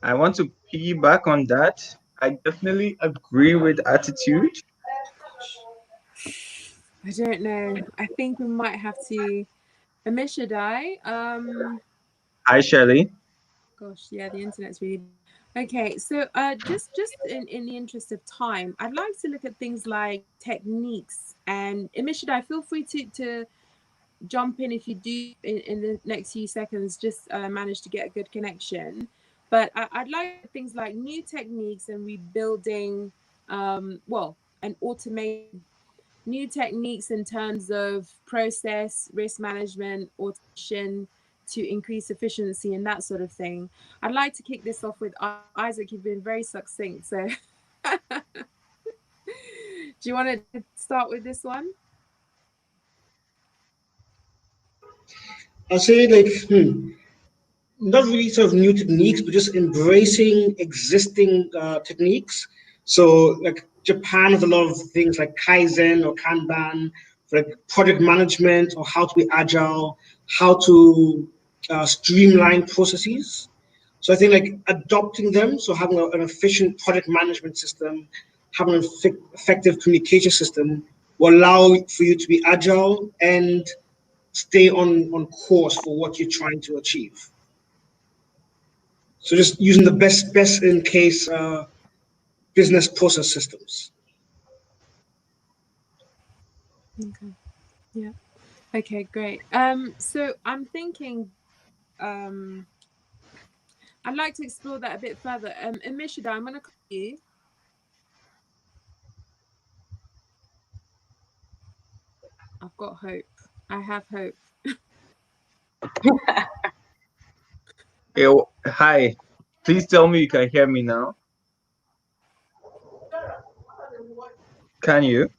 I want to piggyback on that. I definitely agree with attitude. I don't know. I think we might have to. Mishadai. Hi, Shirley. Gosh, yeah, the internet's really okay. So, just in the interest of time, I'd like to look at things like techniques. And Mishadai, feel free to jump in if you do in the next few seconds. Just manage to get a good connection. But I'd like things like new techniques and rebuilding. Well, and automate new techniques in terms of process, risk management, automation to increase efficiency and that sort of thing. I'd like to kick this off with Isaac. You've been very succinct. So do you want to start with this one? I'll say not really sort of new techniques, but just embracing existing techniques. So like Japan has a lot of things like Kaizen or Kanban, for like project management or how to be agile, how to streamline processes. So I think like adopting them, so having an efficient project management system, having an effective communication system will allow for you to be agile and stay on course for what you're trying to achieve. So just using the best in case business process systems. Okay. Yeah. Okay, great. So I'm thinking I'd like to explore that a bit further. Mishida, I'm gonna call you. I've got hope. I have hope. Hi. Please tell me you can hear me now. Can you?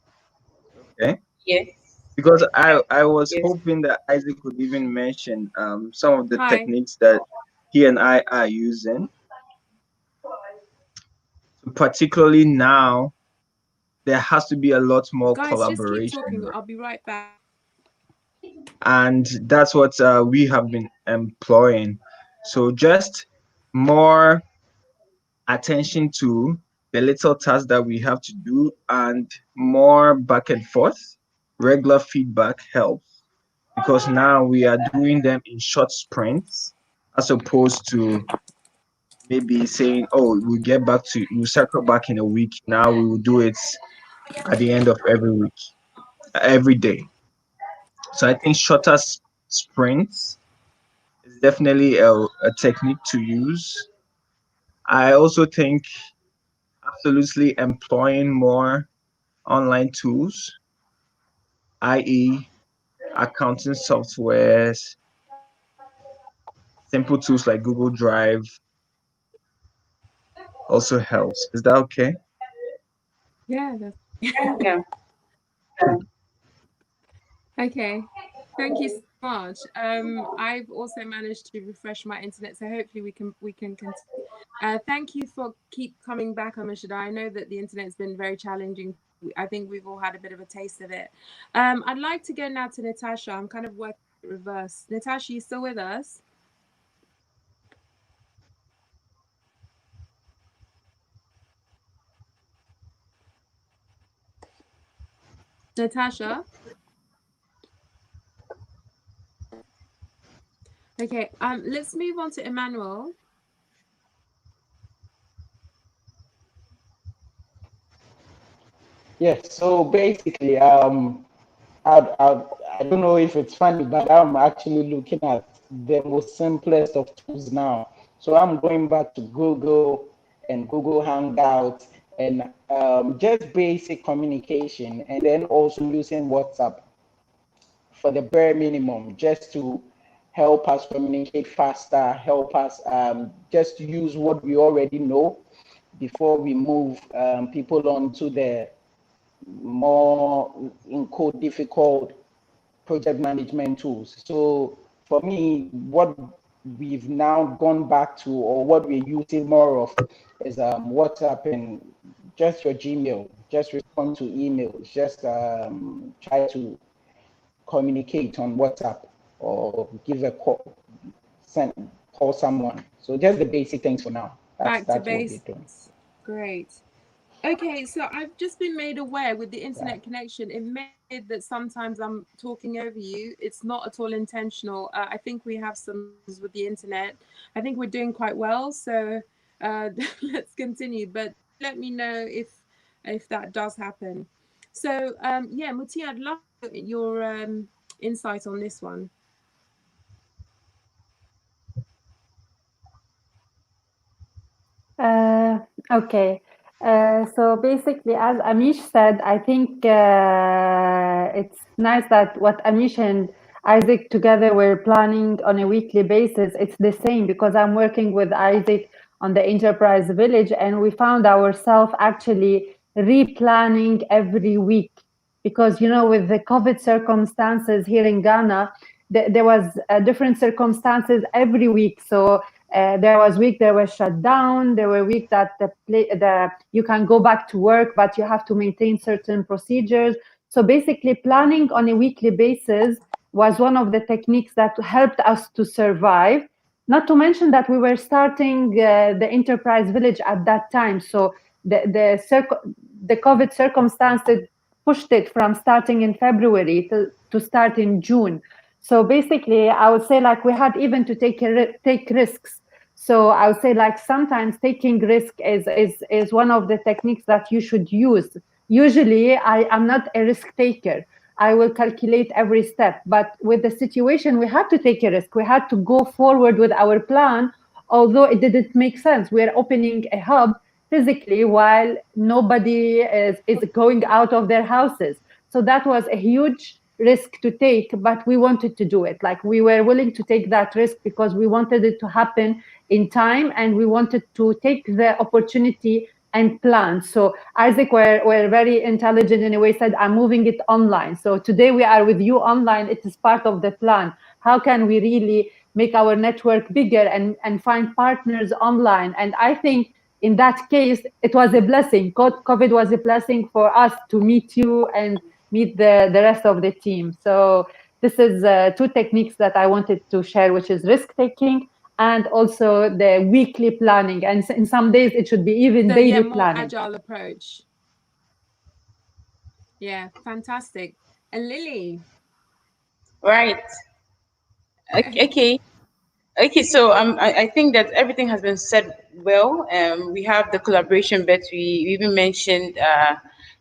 Okay. Yes. Because I was Yes. hoping that Isaac would even mention some of the Hi. techniques that he and I are using. Particularly now, there has to be a lot more Guys, just keep talking. collaboration. I'll be right back. And that's what we have been employing. So just more attention to the little tasks that we have to do and more back and forth. Regular feedback helps because now we are doing them in short sprints as opposed to maybe saying, oh, we'll circle back in a week. Now we will do it at the end of every week, every day. So I think shorter sprints is definitely a technique to use. I also think absolutely employing more online tools, i.e., accounting softwares, simple tools like Google Drive also helps. Is that okay? Yeah, that's Yeah. okay. Thank you so much. I've also managed to refresh my internet, so hopefully we can continue. Thank you for keep coming back, Amishada. I know that the internet's been very challenging. I think we've all had a bit of a taste of it. I'd like to go now to Natasha. I'm kind of working reverse. Natasha, you still with us? Natasha? Okay, let's move on to Emmanuel. Yes, so basically, I don't know if it's funny, but I'm actually looking at the most simplest of tools now. So I'm going back to Google and Google Hangouts and just basic communication, and then also using WhatsApp for the bare minimum, just to help us communicate faster, help us just use what we already know before we move people on to the more in code difficult project management tools. So for me, what we've now gone back to, or what we're using more of, is WhatsApp and just your Gmail. Just respond to emails. Just try to communicate on WhatsApp or give a call, call someone. So just the basic things for now. Back to That's what we're doing. basics. Great. Okay, so I've just been made aware with the internet connection, it may be that sometimes I'm talking over you. It's not at all intentional. I think we have some with the internet. I think we're doing quite well, so let's continue. But let me know if that does happen. So yeah, Mutia, I'd love your insight on this one. Okay. So basically, as Amish said, I think it's nice that what Amish and Isaac together were planning on a weekly basis. It's the same because I'm working with Isaac on the Enterprise Village, and we found ourselves actually replanning every week because, you know, with the COVID circumstances here in Ghana, there was different circumstances every week. So there was week there was shut down. There were week that you can go back to work, but you have to maintain certain procedures. So basically, planning on a weekly basis was one of the techniques that helped us to survive. Not to mention that we were starting the Enterprise Village at that time. So the COVID circumstances pushed it from starting in February to start in June. So basically, I would say like we had even to take risks. So I would say like sometimes taking risk is one of the techniques that you should use. Usually, I am not a risk taker. I will calculate every step. But with the situation, we had to take a risk. We had to go forward with our plan, although it didn't make sense. We're opening a hub physically while nobody is going out of their houses. So that was a huge risk to take, but we wanted to do it. Like we were willing to take that risk because we wanted it to happen in time and we wanted to take the opportunity and plan. So Isaac were very intelligent in a way, said, I'm moving it online. So today we are with you online. It is part of the plan. How can we really make our network bigger and find partners online? And I think in that case, it was a blessing. COVID was a blessing for us to meet you and meet the rest of the team. So this is two techniques that I wanted to share, which is risk-taking and also the weekly planning. And in some days, it should be even so, daily yeah, more planning. Agile approach. Yeah, fantastic. And Lily. Right. Okay, so I think that everything has been said well. We have the collaboration bit. We even mentioned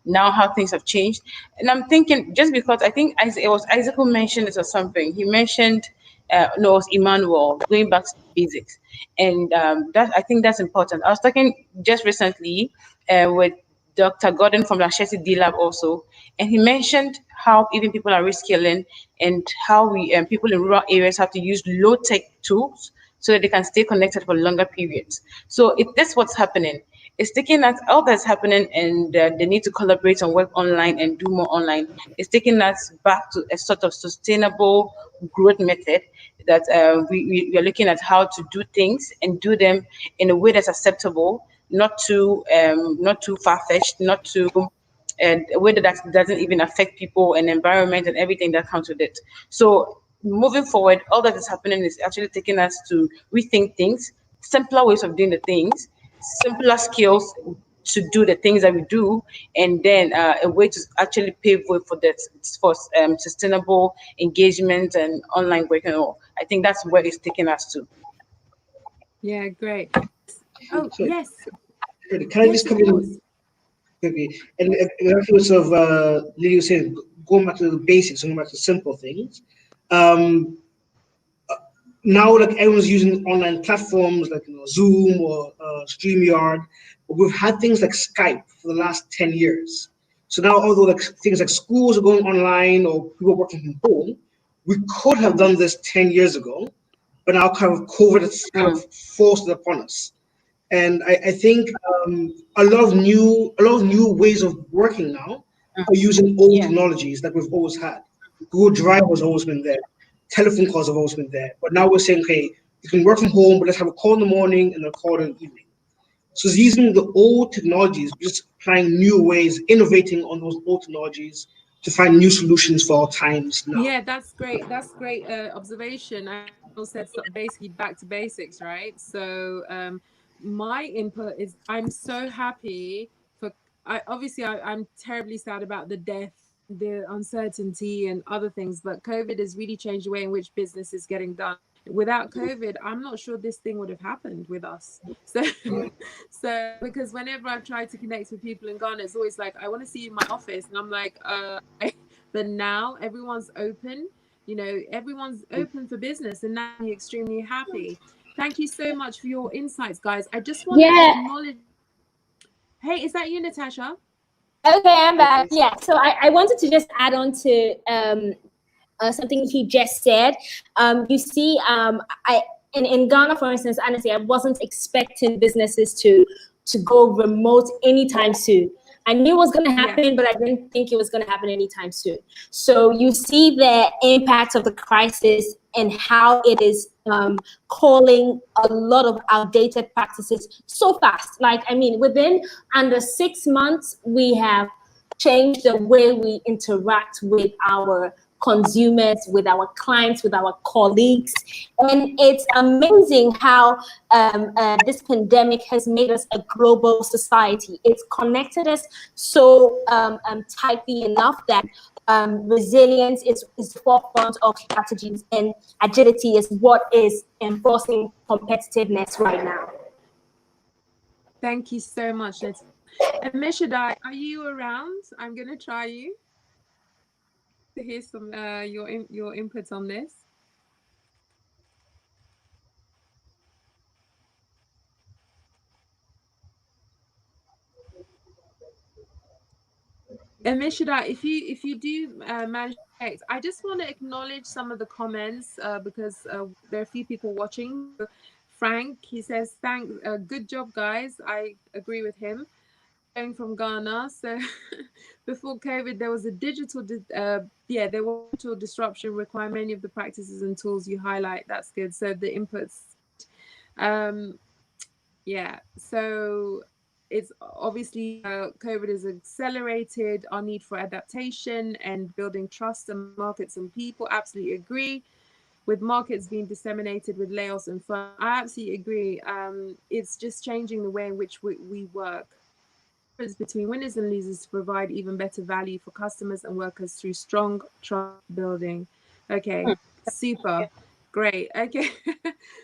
now how things have changed, and I'm thinking just because I think it was Isaac who mentioned it or something. He mentioned no, it was Emmanuel going back to basics, and that I think that's important. I was talking just recently with Dr. Gordon from Lasheti D Lab also, and he mentioned how even people are reskilling and how we people in rural areas have to use low tech tools so that they can stay connected for longer periods. So if that's what's happening, it's taking us all that's happening and the need to collaborate and work online and do more online. It's taking us back to a sort of sustainable growth method that we are looking at how to do things and do them in a way that's acceptable, not too far-fetched, not too and a way that doesn't even affect people and environment and everything that comes with it. So moving forward, all that is happening is actually taking us to rethink things, simpler ways of doing the things, simpler skills to do the things that we do, and then a way to actually pave way for that for sustainable engagement and online work and all. I think that's where it's taking us to. Yeah, great. Oh, So, yes. Can I just come in quickly? And exactly what sort of Lily was saying, going back to the basics, going back to simple things. Now, like everyone's using online platforms like Zoom or StreamYard, but we've had things like Skype for the last 10 years. So now, although like things like schools are going online or people are working from home, We could have done this 10 years ago, but now kind of COVID has kind of forced it upon us. And I think a lot of new ways of working now are using old technologies that we've always had. Google Drive has always been there. Telephone calls have always been there. But now we're saying, hey, you can work from home, but let's have a call in the morning and a call in the evening. So it's using the old technologies, just applying new ways, innovating on those old technologies to find new solutions for our times now. Yeah, that's great. That's great observation. I said basically back to basics, right? So my input is I'm so happy for. I'm terribly sad about the death, the uncertainty, and other things. But COVID has really changed the way in which business is getting done. Without COVID, I'm not sure this thing would have happened with us. So, so because whenever I've tried to connect with people in Ghana, it's always like, I want to see you in my office, and I'm like, but now everyone's open, everyone's open for business, and now I'm extremely happy. Thank you so much for your insights, guys. I just want to acknowledge. Hey, is that you, Natasha? Okay, I'm back. Yeah, so I wanted to just add on to something he just said. You see, in Ghana, for instance, honestly, I wasn't expecting businesses to go remote anytime soon. I knew it was going to happen, but I didn't think it was going to happen anytime soon. So you see the impact of the crisis and how it is calling a lot of outdated practices so fast. Like, I mean, within under 6 months, we have changed the way we interact with our consumers, with our clients, with our colleagues. And it's amazing how this pandemic has made us a global society. It's connected us so tightly enough that resilience is the forefront of strategies, and agility is what is enforcing competitiveness right now. Thank you so much. And Mishadai, are you around? I'm going to try you to hear some your input on this. And Mishada, if you do manage, I just want to acknowledge some of the comments because there are a few people watching. Frank, he says, good job, guys. I agree with him. Going from Ghana, so before COVID, there was a digital disruption require many of the practices and tools you highlight. That's good. So the inputs, so it's obviously COVID has accelerated our need for adaptation and building trust in markets and people. Absolutely agree. With markets being disseminated with layoffs and fun, I absolutely agree. It's just changing the way in which we work. Between winners and losers to provide even better value for customers and workers through strong trust building. Okay, super, great. Okay,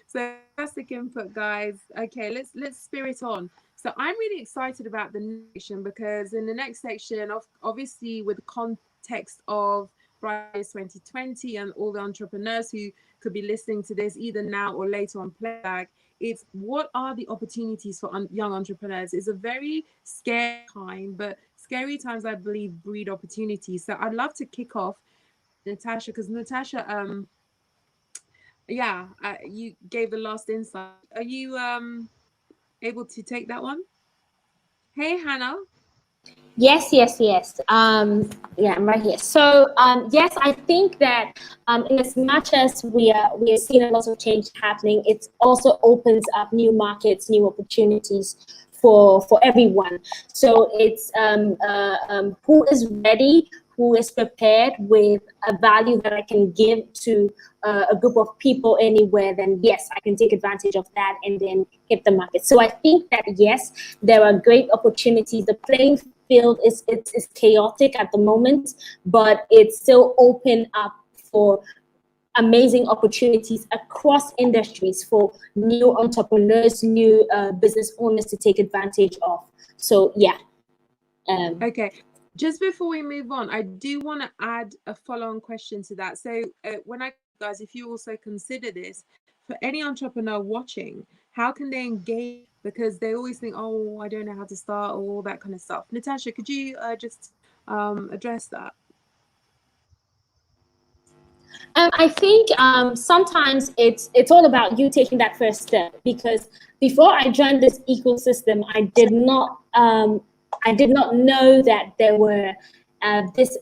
so fantastic input, guys. Okay, let's spirit on. So I'm really excited about the next section because in the next section, obviously with the context of Fridays 2020 and all the entrepreneurs who could be listening to this either now or later on playback, it's what are the opportunities for young entrepreneurs. It's a very scary time, but scary times, I believe, breed opportunities. So I'd love to kick off Natasha, because Natasha, you gave the last insight. Are you able to take that one? Hey, Hannah. Yes. I'm right here. So yes, I think that in as much as we are seeing a lot of change happening, it also opens up new markets, new opportunities for everyone. So it's who is ready, who is prepared with a value that I can give to a group of people anywhere, then yes, I can take advantage of that and then hit the market. So I think that yes, there are great opportunities. The playing field is chaotic at the moment, but it's still open up for amazing opportunities across industries for new entrepreneurs, new business owners to take advantage of. So yeah. Okay. Just before we move on, I do want to add a follow-on question to that. So guys, if you also consider this, for any entrepreneur watching, how can they engage? Because they always think, oh, I don't know how to start, or all that kind of stuff. Natasha, could you just address that? I think sometimes it's all about you taking that first step, because before I joined this ecosystem, I did not know that there were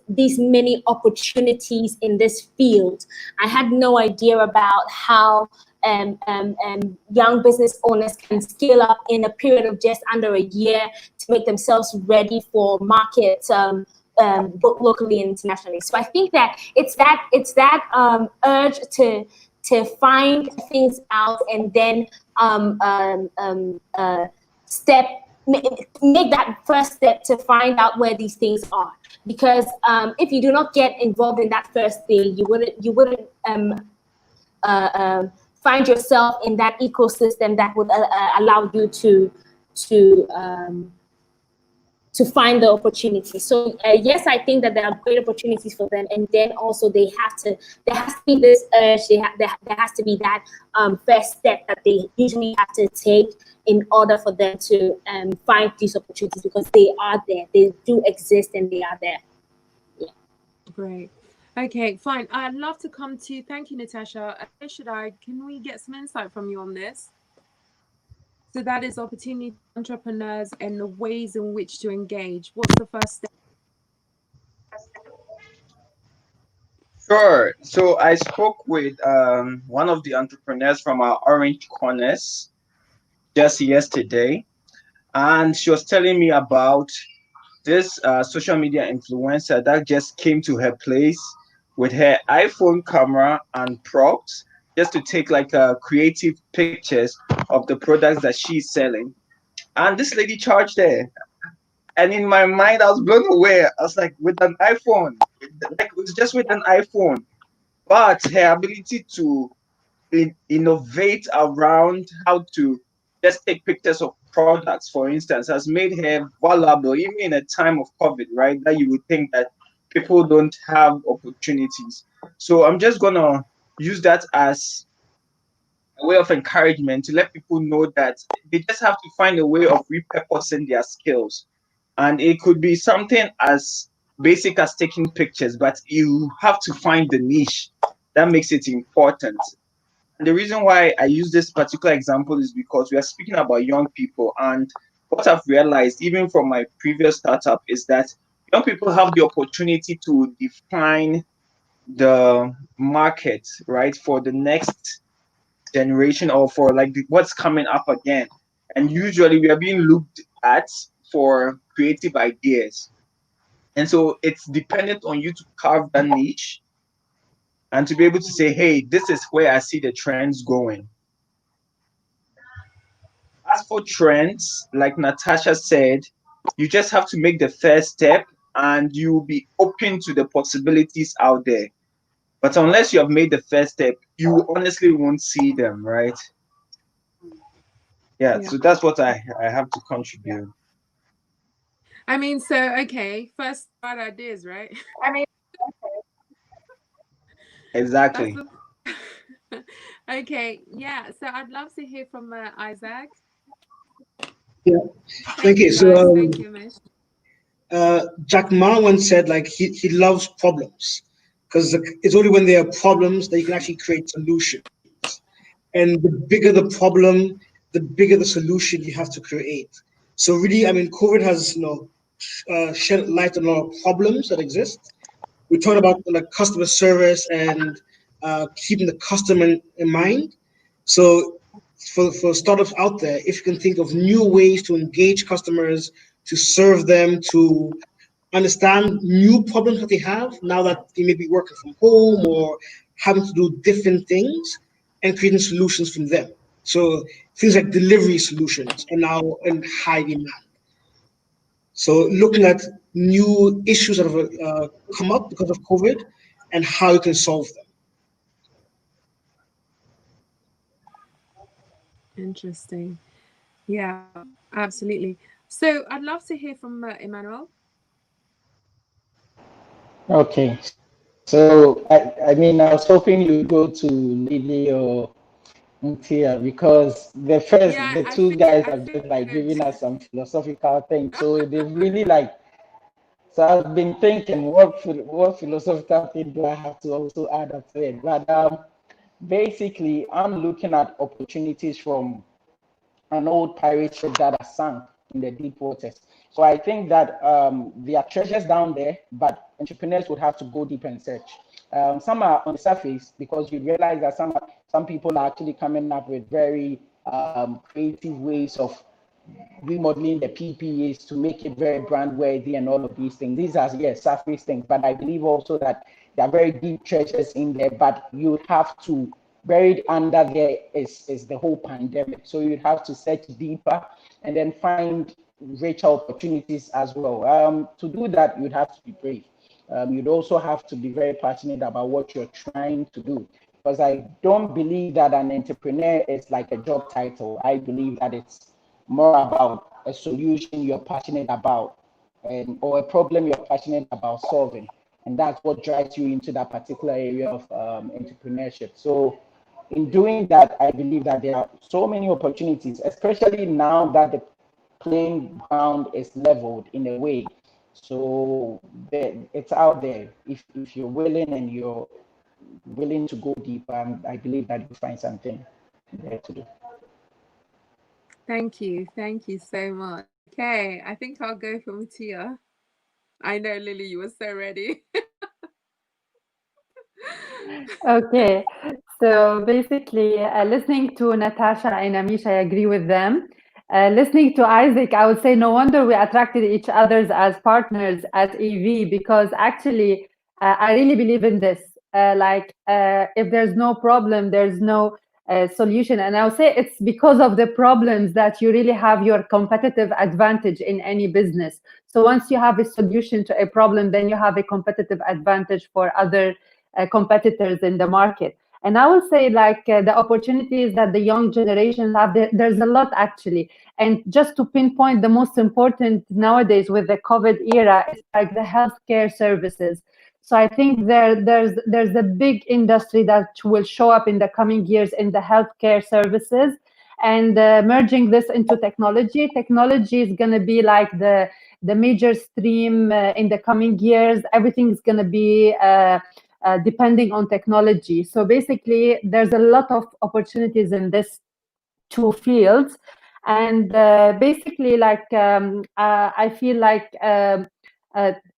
these many opportunities in this field. I had no idea about how young business owners can scale up in a period of just under a year to make themselves ready for markets, both locally and internationally. So I think that it's that urge to find things out and then make that first step to find out where these things are. Because if you do not get involved in that first thing, you wouldn't find yourself in that ecosystem that would allow you to find the opportunity. So yes, I think that there are great opportunities for them, and then also there has to be this urge. There has to be that first step that they usually have to take in order for them to find these opportunities, because they are there, they do exist, and they are there. Yeah. Great. Okay, fine. I'd love to come to, thank you, Natasha. Can we get some insight from you on this? So that is opportunity entrepreneurs and the ways in which to engage. What's the first step? Sure. So I spoke with one of the entrepreneurs from our Orange Corners just yesterday, and she was telling me about this social media influencer that just came to her place with her iPhone camera and props just to take like creative pictures of the products that she's selling. And this lady charged her. And in my mind, I was blown away. I was like, with an iPhone, like it was just with an iPhone. But her ability to innovate around how to just take pictures of products, for instance, has made her valuable, even in a time of COVID, right? That you would think that people don't have opportunities. So I'm just gonna use that as a way of encouragement to let people know that they just have to find a way of repurposing their skills. And it could be something as basic as taking pictures, but you have to find the niche that makes it important. And the reason why I use this particular example is because we are speaking about young people. And what I've realized, even from my previous startup, is that young people have the opportunity to define the market, right, for the next generation, or for like what's coming up again. And usually we are being looked at for creative ideas. And so it's dependent on you to carve that niche and to be able to say, hey, this is where I see the trends going. As for trends, like Natasha said, you just have to make the first step and you'll be open to the possibilities out there. But unless you have made the first step, you honestly won't see them, right? Yeah, so that's what I have to contribute. I mean, so, okay, first bad ideas, right? I mean, exactly. Okay, yeah, so I'd love to hear from Isaac. Yeah, thank you. So, thank you, Mish. Jack Ma once said, like, he loves problems, because it's only when there are problems that you can actually create solutions. And the bigger the problem, the bigger the solution you have to create. So really, I mean, COVID has, shed light on a lot of problems that exist. We talked about like customer service and keeping the customer in mind. So for startups out there, if you can think of new ways to engage customers, to serve them, to understand new problems that they have now that they may be working from home or having to do different things, and creating solutions from them. So things like delivery solutions are now in high demand. So looking at new issues that have come up because of COVID and how you can solve them. Interesting. Yeah, absolutely. So I'd love to hear from Emmanuel. Okay. So, I mean, I was hoping you'd go to Lily or Mutia, because the two guys have just like given us some philosophical things. So they've really like So I've been thinking, what philosophical thing do I have to also add up to it? But basically, I'm looking at opportunities from an old pirate ship that has sunk in the deep waters. So I think that there are treasures down there, but entrepreneurs would have to go deep and search. Some are on the surface because you realize that some people are actually coming up with very creative ways of remodeling the PPAs to make it very brand worthy and all of these things. These are, yes, surface things, but I believe also that there are very deep treasures in there, but you have to, buried under there is the whole pandemic. So you'd have to search deeper and then find richer opportunities as well. To do that, you'd have to be brave. You'd also have to be very passionate about what you're trying to do. Because I don't believe that an entrepreneur is like a job title. I believe that it's more about a solution you're passionate about, or a problem you're passionate about solving. And that's what drives you into that particular area of entrepreneurship. So in doing that, I believe that there are so many opportunities, especially now that the playing ground is leveled in a way. So it's out there. If you're willing and you're willing to go deeper, I believe that you find something there to do. Thank you so much. Okay, I think I'll go for Mutia. I know, Lily, you were so ready. Okay, so basically, listening to Natasha and Amish, I agree with them. Listening to Isaac, I would say no wonder we attracted each others as partners at EV, because actually, I really believe in this. If there's no problem, there's no solution. And I would say it's because of the problems that you really have your competitive advantage in any business. So once you have a solution to a problem, then you have a competitive advantage for other competitors in the market. And I will say, the opportunities that the young generations have, there's a lot actually. And just to pinpoint the most important nowadays with the COVID era, it's like the healthcare services. So I think there's a big industry that will show up in the coming years in the healthcare services, and merging this into technology. Technology is going to be like the major stream in the coming years. Everything is going to be depending on technology. So basically, there's a lot of opportunities in this two fields. And basically, I feel like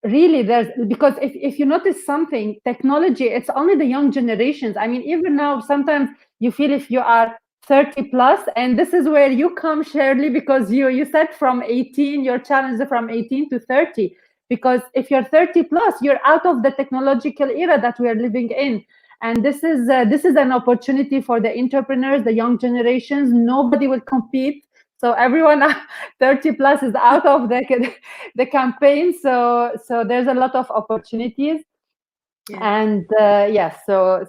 really there's, because if you notice something, technology, it's only the young generations. I mean, even now, sometimes you feel if you are 30 plus, and this is where you come, Shirley, because you said from 18, your challenge is from 18 to 30. Because if you're 30 plus, you're out of the technological era that we are living in. And this is an opportunity for the entrepreneurs, the young generations. Nobody will compete. So everyone 30 plus is out of the campaign. So there's a lot of opportunities. Yeah. And yes, so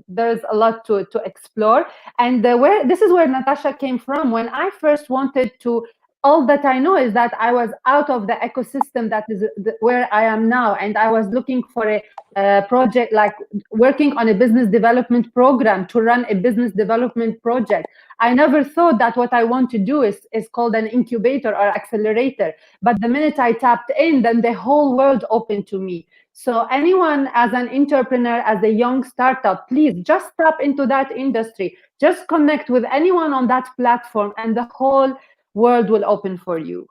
there's a lot to explore. And this is where Natasha came from. When I first wanted to, all that I know is that I was out of the ecosystem that is where I am now, and I was looking for a project, like working on a business development program to run a business development project. I never thought that what I want to do is called an incubator or accelerator. But the minute I tapped in, then the whole world opened to me. So anyone as an entrepreneur, as a young startup, please just tap into that industry. Just connect with anyone on that platform, and the whole world will open for you.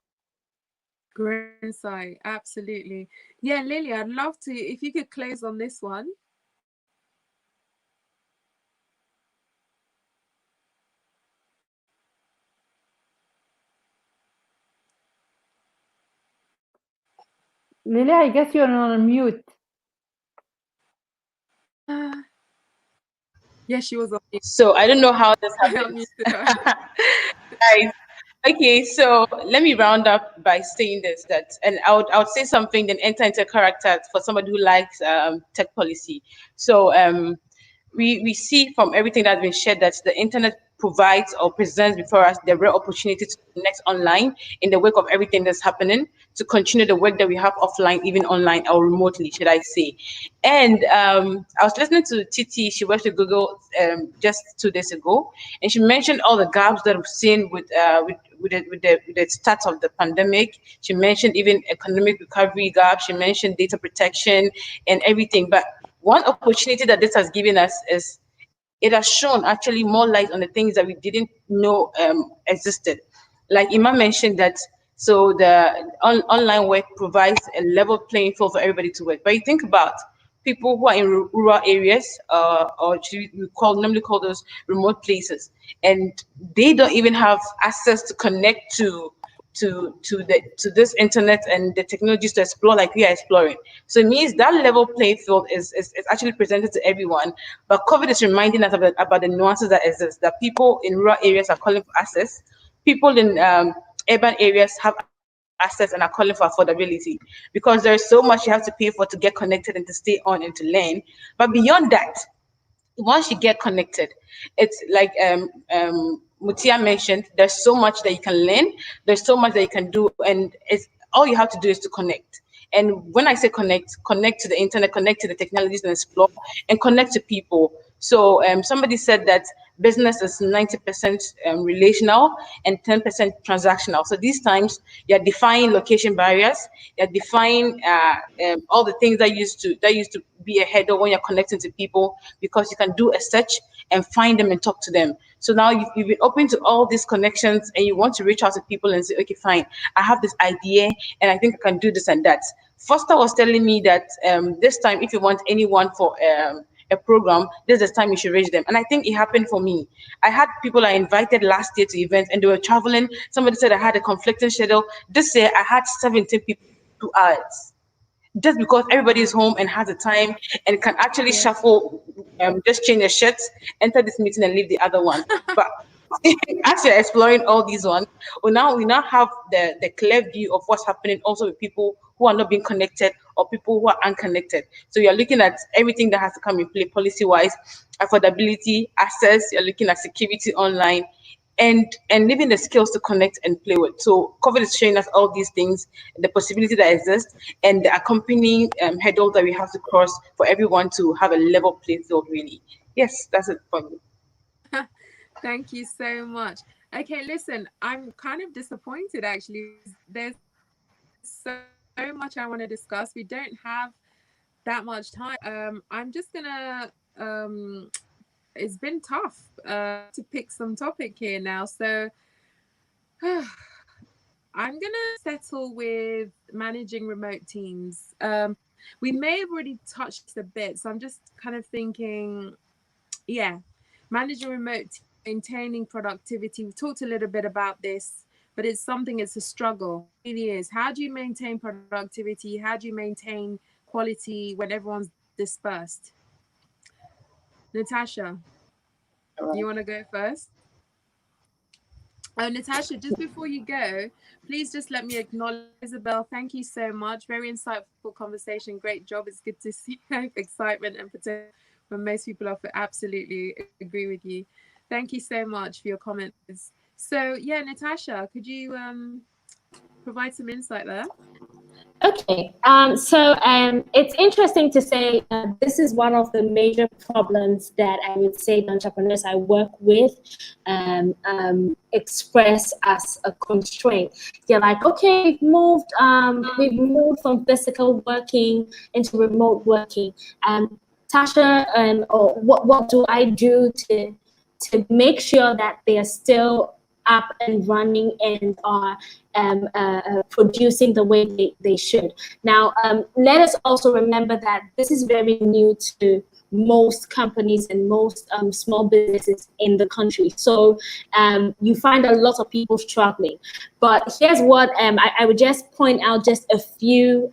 Great insight. Absolutely. Yeah, Lily, I'd love to, if you could close on this one. Lily, I guess you're on mute. Yeah, she was on mute. So I don't know how this happens. Guys, okay, so let me round up by saying this, and I would say something, then enter into character for somebody who likes tech policy. So we see from everything that's been shared that the internet provides or presents before us the rare opportunity to connect online in the wake of everything that's happening, to continue the work that we have offline, even online or remotely, should I say. And I was listening to Titi, she works with Google just 2 days ago, and she mentioned all the gaps that we've seen with the start of the pandemic. She mentioned even economic recovery gap, she mentioned data protection and everything. But one opportunity that this has given us is it has shown actually more light on the things that we didn't know existed. Like Ima mentioned that, so the online work provides a level playing field for everybody to work. But you think about people who are in rural areas, or normally call those remote places, and they don't even have access to connect to this internet and the technologies to explore like we are exploring. So it means that level playing field is actually presented to everyone. But COVID is reminding us about the nuances that exist, that people in rural areas are calling for access, people in urban areas have access and are calling for affordability, because there's so much you have to pay for to get connected and to stay on and to learn. But beyond that, once you get connected, it's like Mutia mentioned, there's so much that you can learn, there's so much that you can do, and it's all you have to do is to connect. And when I say connect to the internet, connect to the technologies and explore, and connect to people. So somebody said that business is 90% relational and 10% transactional. So these times you're defying location barriers, you're defying all the things that used to be a hurdle when you're connecting to people, because you can do a search and find them and talk to them. So now you've been open to all these connections, and you want to reach out to people and say, okay, fine, I have this idea and I think I can do this and that. Foster was telling me that this time, if you want anyone for a program, this is the time you should reach them. And I think it happened for me. I had people I invited last year to events and they were traveling. Somebody said I had a conflicting schedule. This year I had 17 people 2 hours, just because everybody is home and has the time and can actually shuffle, just change their shirts, enter this meeting and leave the other one. But as you're exploring all these ones, we now have the clear view of what's happening also with people who are not being connected or people who are unconnected. So you're looking at everything that has to come in play policy-wise, affordability, access, you're looking at security online, and living the skills to connect and play with. So COVID is showing us all these things, the possibility that exists, and the accompanying hurdles that we have to cross for everyone to have a level playing field, really. Yes, that's it for me. Thank you so much. Okay, listen, I'm kind of disappointed actually. There's so much I want to discuss. We don't have that much time. I'm just gonna it's been tough to pick some topic here now, so I'm gonna settle with managing remote teams. We may have already touched a bit, so I'm just kind of thinking, yeah, managing remote, maintaining productivity. We've talked a little bit about this, but it's a struggle. It really is. How do you maintain productivity? How do you maintain quality when everyone's dispersed? Natasha, do you want to go first? Oh, Natasha, just before you go, please just let me acknowledge Isabel. Thank you so much. Very insightful conversation. Great job. It's good to see excitement and potential when most people offer. Absolutely agree with you. Thank you so much for your comments. So yeah, Natasha, could you provide some insight there? Okay, so it's interesting to say this is one of the major problems that I would say the entrepreneurs I work with express as a constraint. They're like, okay, we've moved from physical working into remote working. Tasha, or what do I do to make sure that they are still up and running and are producing the way they should. Now, let us also remember that this is very new to most companies and most small businesses in the country. So you find a lot of people struggling. But here's what I would just point out just a few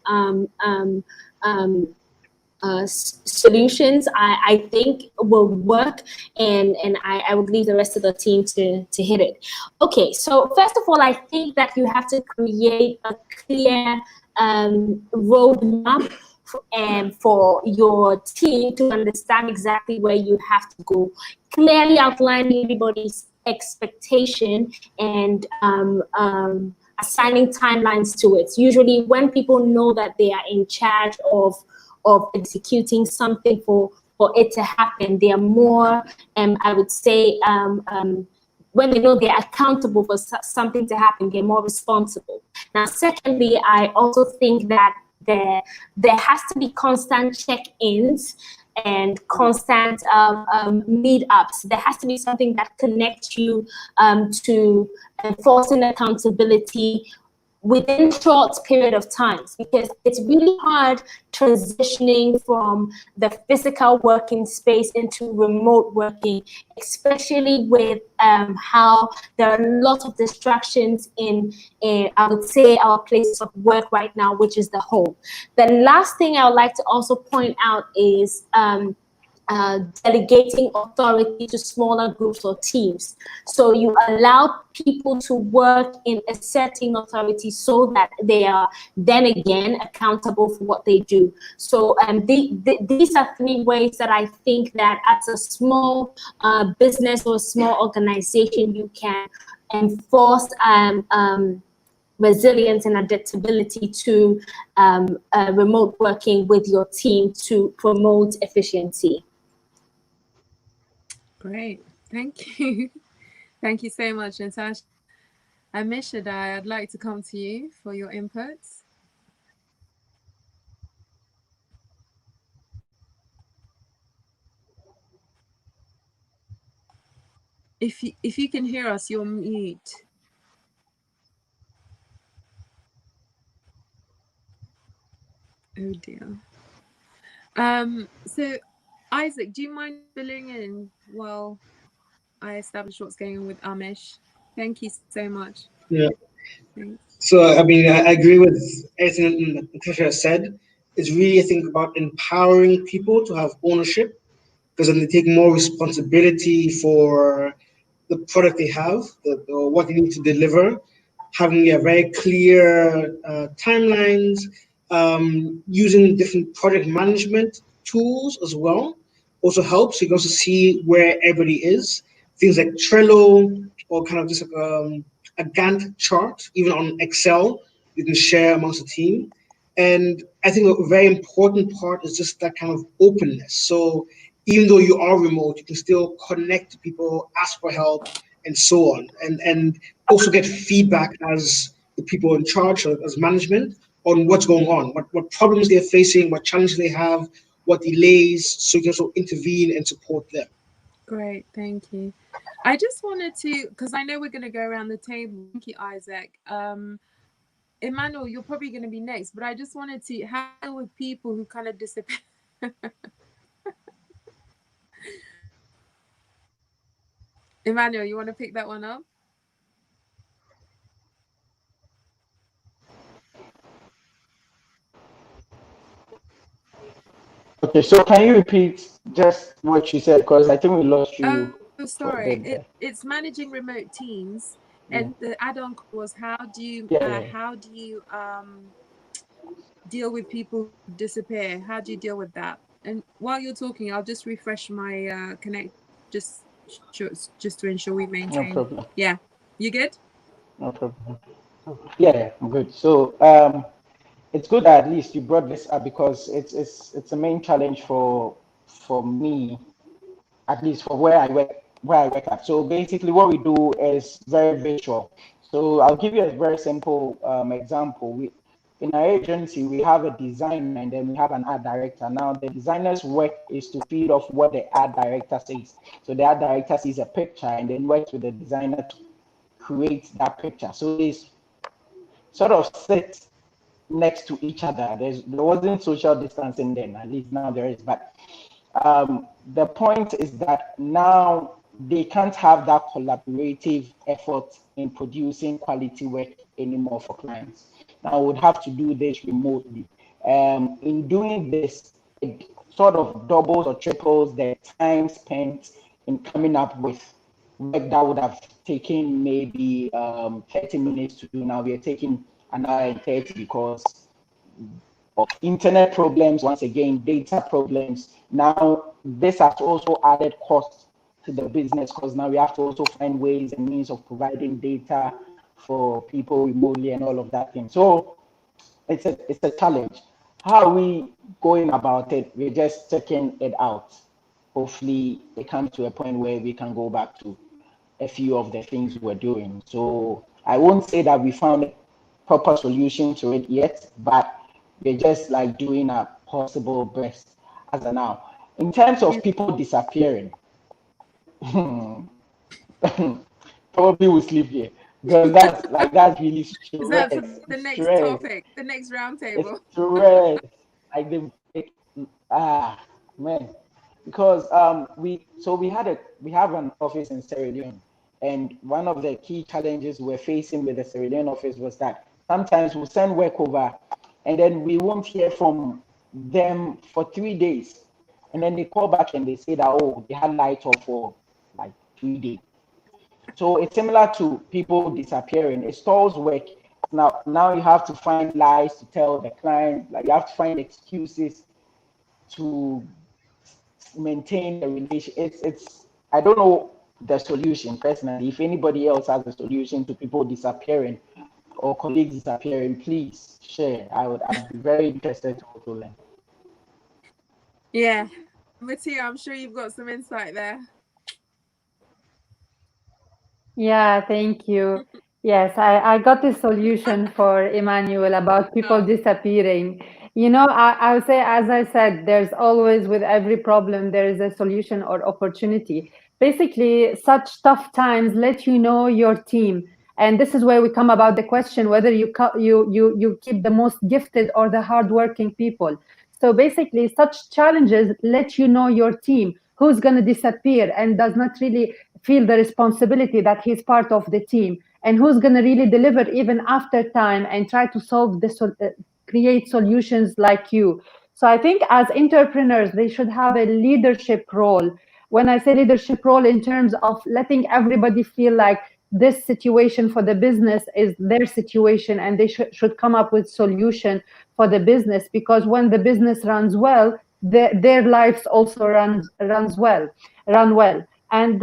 solutions I think will work, and I would leave the rest of the team to hit it. Okay, so first of all, I think that you have to create a clear roadmap for your team to understand exactly where you have to go, clearly outlining everybody's expectation and assigning timelines to it. Usually when people know that they are in charge of executing something for it to happen, they are more, I would say, when they know they're accountable for something to happen, they're more responsible. Now, secondly, I also think that there has to be constant check-ins and constant meetups. There has to be something that connects you to enforcing accountability within short period of times, because it's really hard transitioning from the physical working space into remote working, especially with how there are a lot of distractions in I would say our places of work right now, which is the home. The last thing I would like to also point out is delegating authority to smaller groups or teams. So you allow people to work in asserting authority so that they are then again accountable for what they do. So these are 3 ways that I think that as a small business or small organization, you can enforce resilience and adaptability to remote working with your team to promote efficiency. Great, thank you. Thank you so much, Natasha. Amishadai, I'd like to come to you for your inputs. If you can hear us, you're mute. Oh dear. So Isaac, do you mind filling in while I establish what's going on with Amish? Thank you so much. Yeah. Thanks. So, I mean, I agree with everything Natasha said. It's really, I think, about empowering people to have ownership, because then they take more responsibility for the product they have, or what they need to deliver, having a very clear timelines, using different project management tools as well also helps. You can also see where everybody is. Things like Trello, or kind of just like a Gantt chart, even on Excel, you can share amongst the team. And I think a very important part is just that kind of openness. So even though you are remote, you can still connect to people, ask for help, and so on. And also get feedback as the people in charge, or as management, on what's going on, what problems they're facing, what challenges they have, what delays, so you can also intervene and support them. Great, thank you. I just wanted to, because I know we're going to go around the table. Thank you, Isaac. Emmanuel, you're probably going to be next, but I just wanted to handle with people who kind of disappear. Emmanuel, you want to pick that one up? Okay, so can you repeat just what you said? Because I think we lost you. Oh, sorry. It's managing remote teams, and the add-on was how do you deal with people who disappear? How do you deal with that? And while you're talking, I'll just refresh my connect, just to ensure we maintain. No problem. Yeah, you good? No problem. Yeah, I'm good. So it's good that at least you brought this up, because it's a main challenge for me, at least for where I work at. So basically what we do is very visual. So I'll give you a very simple example. In our agency, we have a designer and then we have an art director. Now the designer's work is to feed off what the art director says. So the art director sees a picture and then works with the designer to create that picture. So it's sort of sit next to each other. There wasn't social distancing then, at least now there is. But the point is that now they can't have that collaborative effort in producing quality work anymore for clients. Now we would have to do this remotely. In doing this, it sort of doubles or triples the time spent in coming up with work that would have taken maybe 30 minutes to do. Now we are taking an hour and 30 because of internet problems, once again, data problems. Now, this has also added cost to the business, because now we have to also find ways and means of providing data for people remotely and all of that thing. So it's a challenge. How are we going about it? We're just checking it out. Hopefully it comes to a point where we can go back to a few of the things we're doing. So I won't say that we found a proper solution to it yet, but we're just like doing our possible best as of now. In terms of people disappearing, probably we'll sleep here because that's really Is that for stress. the next Stress. topic, the next round It's table? stress. Like the man, because we have an office in Sierra Leone, and one of the key challenges we're facing with the Sierra Leone office was that sometimes we'll send work over, and then we won't hear from them for 3 days, and then they call back and they say that, oh, they had light off for like 3 days. So it's similar to people disappearing. It stalls work. Now you have to find lies to tell the client. Like you have to find excuses to maintain the relation. It's I don't know the solution personally. If anybody else has a solution to people disappearing or colleagues disappearing, please share. I'd be very interested to also learn. Yeah, Mattia, I'm sure you've got some insight there. Yeah, thank you. Yes, I got the solution for Emmanuel about people disappearing. You know, I would say, as I said, there's always, with every problem, there is a solution or opportunity. Basically, such tough times let you know your team. And this is where we come about the question whether you keep the most gifted or the hardworking people. So basically, such challenges let you know your team, who's going to disappear and does not really feel the responsibility that he's part of the team, and who's going to really deliver even after time and try to solve create solutions like you. So I think as entrepreneurs, they should have a leadership role. When I say leadership role, in terms of letting everybody feel like this situation for the business is their situation, and they should come up with solution for the business, because when the business runs well, their lives also run well. And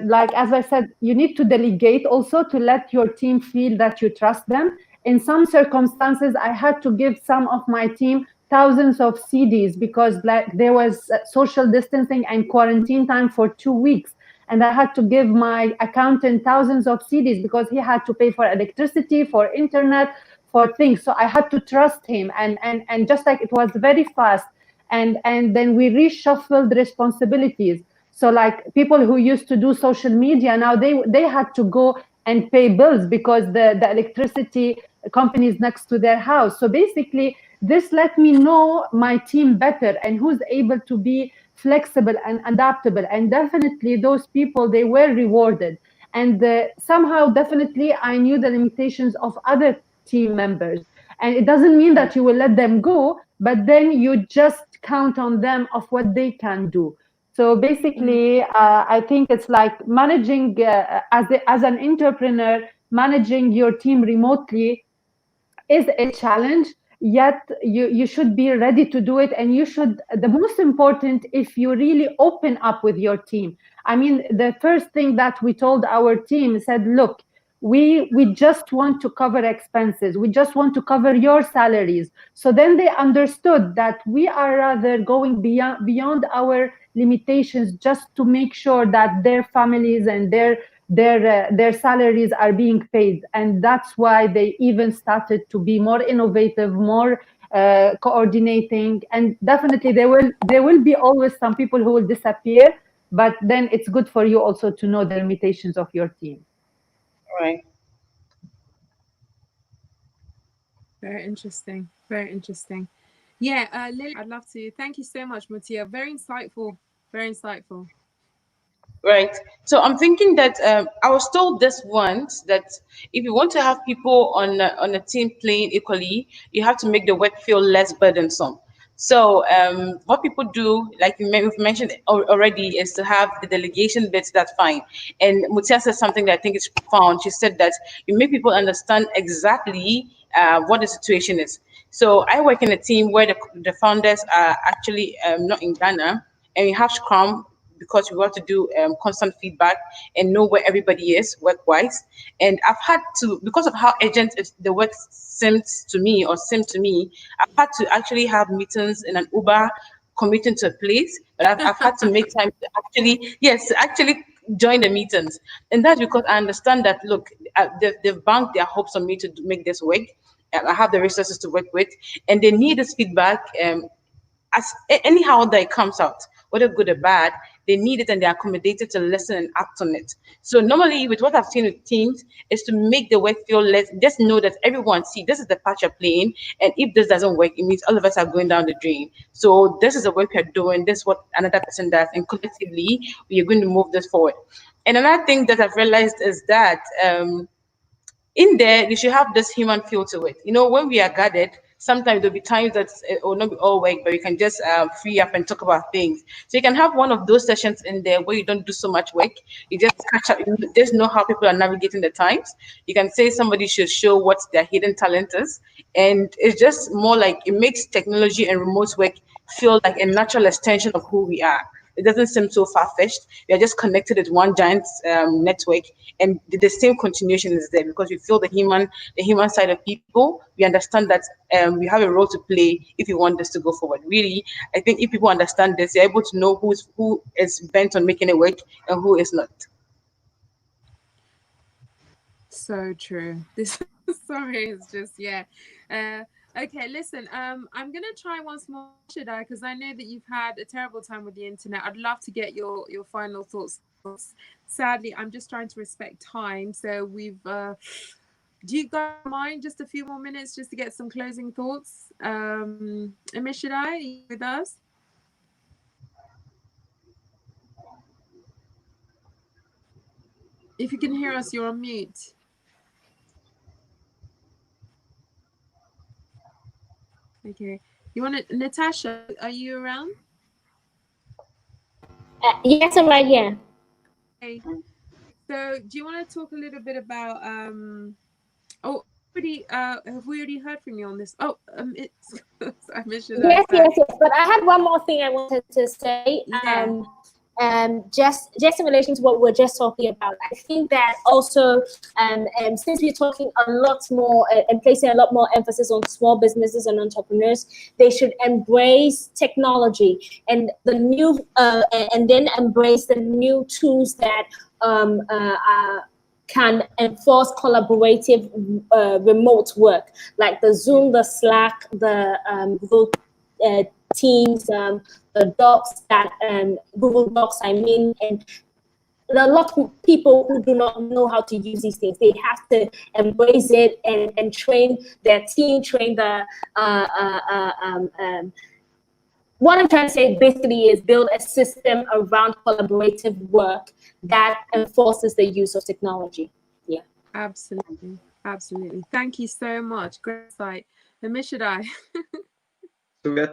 like, as I said, you need to delegate also to let your team feel that you trust them. In some circumstances, I had to give some of my team thousands of CDs because like there was social distancing and quarantine time for 2 weeks. And I had to give my accountant thousands of CDs because he had to pay for electricity, for internet, for things. So I had to trust him. And just like it was very fast. And then we reshuffled responsibilities. So like people who used to do social media, now they had to go and pay bills because the electricity company is next to their house. So basically, this let me know my team better and who's able to be flexible and adaptable. And definitely those people, they were rewarded. And somehow, definitely, I knew the limitations of other team members. And it doesn't mean that you will let them go, but then you just count on them of what they can do. So basically, I think it's like managing as an entrepreneur, managing your team remotely is a challenge, yet you should be ready to do it. And you should, the most important, if you really open up with your team. I mean, the first thing that we told our team said, look, we just want to cover expenses, we just want to cover your salaries. So then they understood that we are rather going beyond our limitations just to make sure that their families and their salaries are being paid. And that's why they even started to be more innovative, more coordinating. And definitely there will be always some people who will disappear, but then it's good for you also to know the limitations of your team. Right. Very interesting. Very interesting. Yeah, Lily, I'd love to. Thank you so much, Mattia. Very insightful. Very insightful. Right. So I'm thinking that I was told this once that if you want to have people on a team playing equally, you have to make the work feel less burdensome. So what people do, like we've mentioned already, is to have the delegation bits. That's fine. And Mutia said something that I think is profound. She said that you make people understand exactly what the situation is. So I work in a team where the founders are actually not in Ghana, and we have Scrum because we want to do constant feedback and know where everybody is work-wise. And I've had to, because of how urgent the work seems to me, I've had to actually have meetings in an Uber commuting to a place, but I've had to make time to actually join the meetings. And that's because I understand that, look, they've banked their hopes on me to make this work. I have the resources to work with, and they need this feedback. Anyhow that it comes out, whether good or bad, they need it and they're accommodated to listen and act on it. So normally with what I've seen with teams is to make the work feel less, just know that everyone see this is the part you're playing, and if this doesn't work, it means all of us are going down the drain. So this is the work we're doing, this is what another person does, and collectively we are going to move this forward. And another thing that I've realized is that in there, you should have this human feel to it. You know, when we are gathered, sometimes there'll be times that it will not be all work, but we can just free up and talk about things. So you can have one of those sessions in there where you don't do so much work. You just catch up, you just know how people are navigating the times. You can say somebody should show what their hidden talent is. And it's just more like it makes technology and remote work feel like a natural extension of who we are. It doesn't seem so far-fetched. We are just connected with one giant network, and the same continuation is there because we feel the human side of people. We understand that we have a role to play if we want this to go forward. Really, I think if people understand this, they're able to know who is bent on making it work and who is not. So true. This sorry, it's just okay, listen, I'm gonna try once more, should I? Because I know that you've had a terrible time with the internet. I'd love to get your final thoughts. Sadly, I'm just trying to respect time. So we've do you guys mind just a few more minutes just to get some closing thoughts? Amishadai, are you with us? If you can hear us, you're on mute. Okay. You want to, Natasha, are you around? Yes, I'm right here. Okay. So do you want to talk a little bit about oh, already have we already heard from you on this? Oh, it's I mentioned yes, that. yes. But I had one more thing I wanted to say. Yeah. Just in relation to what we're just talking about, I think that also, since we're talking a lot more and placing a lot more emphasis on small businesses and entrepreneurs, they should embrace technology and the new, and then embrace the new tools that can enforce collaborative remote work, like the Zoom, the Slack, the Google Teams, the docs that Google Docs, I mean, and a lot of people who do not know how to use these things, they have to embrace it and train their team, train the what I'm trying to say basically is build a system around collaborative work that enforces the use of technology. Yeah. Absolutely. Absolutely. Thank you so much. Great site. Amishadai. So we're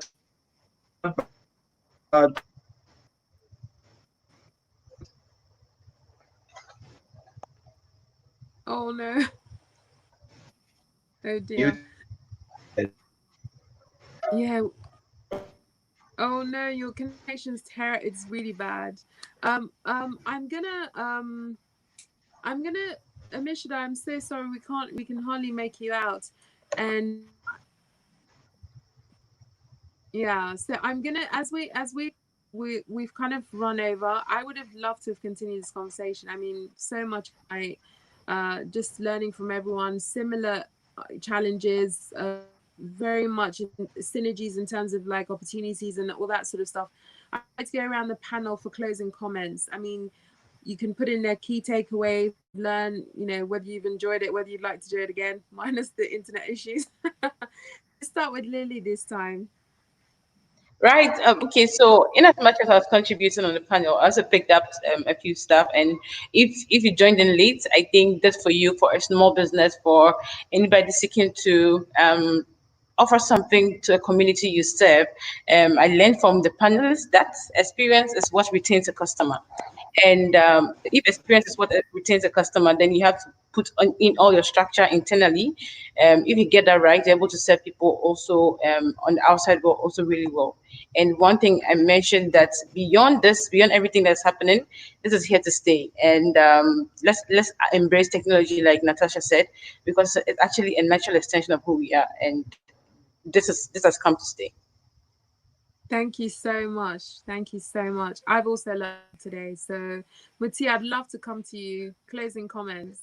Oh no. Oh dear. Yeah. Oh no, your connection's terrible. It's really bad. I'm gonna Amishada, I'm so sorry, we can hardly make you out. And yeah, so I'm gonna we've kind of run over. I would have loved to have continued this conversation. I mean, so much just learning from everyone, similar challenges, very much synergies in terms of like opportunities and all that sort of stuff. I'd like to go around the panel for closing comments. I mean, you can put in their key takeaway, learn, whether you've enjoyed it, whether you'd like to do it again, minus the internet issues. Let's start with Lily this time. Right. Okay. So, in as much as I was contributing on the panel, I also picked up a few stuff. And if you joined in late, I think that's for you, for a small business, for anybody seeking to offer something to a community you serve. I learned from the panelists that experience is what retains a customer. And if experience is what retains a customer, then you have to put in all your structure internally. If you get that right, you're able to serve people also on the outside world also really well. And one thing I mentioned that beyond this, beyond everything that's happening, this is here to stay. And let's embrace technology, like Natasha said, because it's actually a natural extension of who we are, and this has come to stay. Thank you so much. Thank you so much. I've also learned today. So, Muti, I'd love to come to you. Closing comments.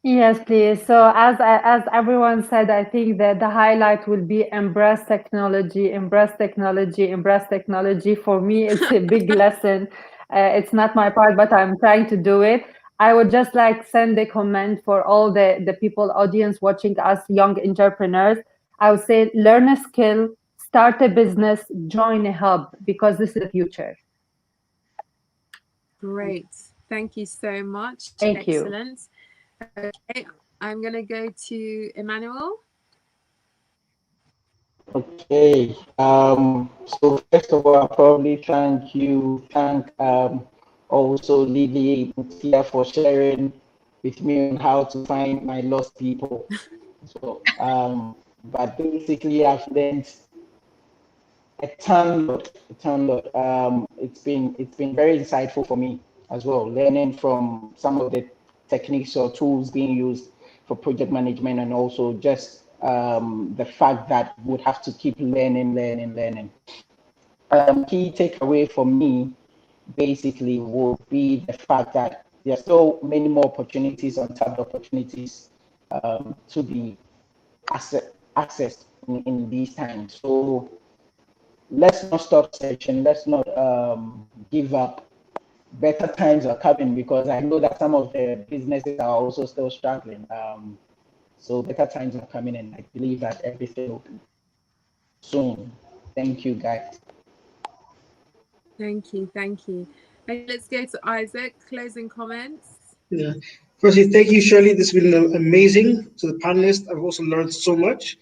Yes, please. So as everyone said, I think that the highlight will be embrace technology, embrace technology, embrace technology. For me, it's a big lesson. It's not my part, but I'm trying to do it. I would just like send a comment for all the people, audience watching us, young entrepreneurs. I would say learn a skill, start a business, join a hub, because this is the future. Great. Thank you so much. Thank you. Excellent. Okay, I'm going to go to Emmanuel. Okay. So first of all, I'll probably thank also Lily Mutia for sharing with me on how to find my lost people. So but basically I've learned a ton lot. It's been very insightful for me as well, learning from some of the techniques or tools being used for project management, and also just the fact that we would have to keep learning. Key takeaway for me basically would be the fact that there are so many more opportunities, untapped opportunities to be accessed in these times. So let's not stop searching. Let's not give up. Better times are coming, because I know that some of the businesses are also still struggling. So better times are coming, and I believe that everything will be soon. Thank you, guys. Thank you. Thank you. Okay, let's go to Isaac. Closing comments. Yeah. Firstly, thank you, Shirley. This has been amazing. To the panelists, I've also learned so much.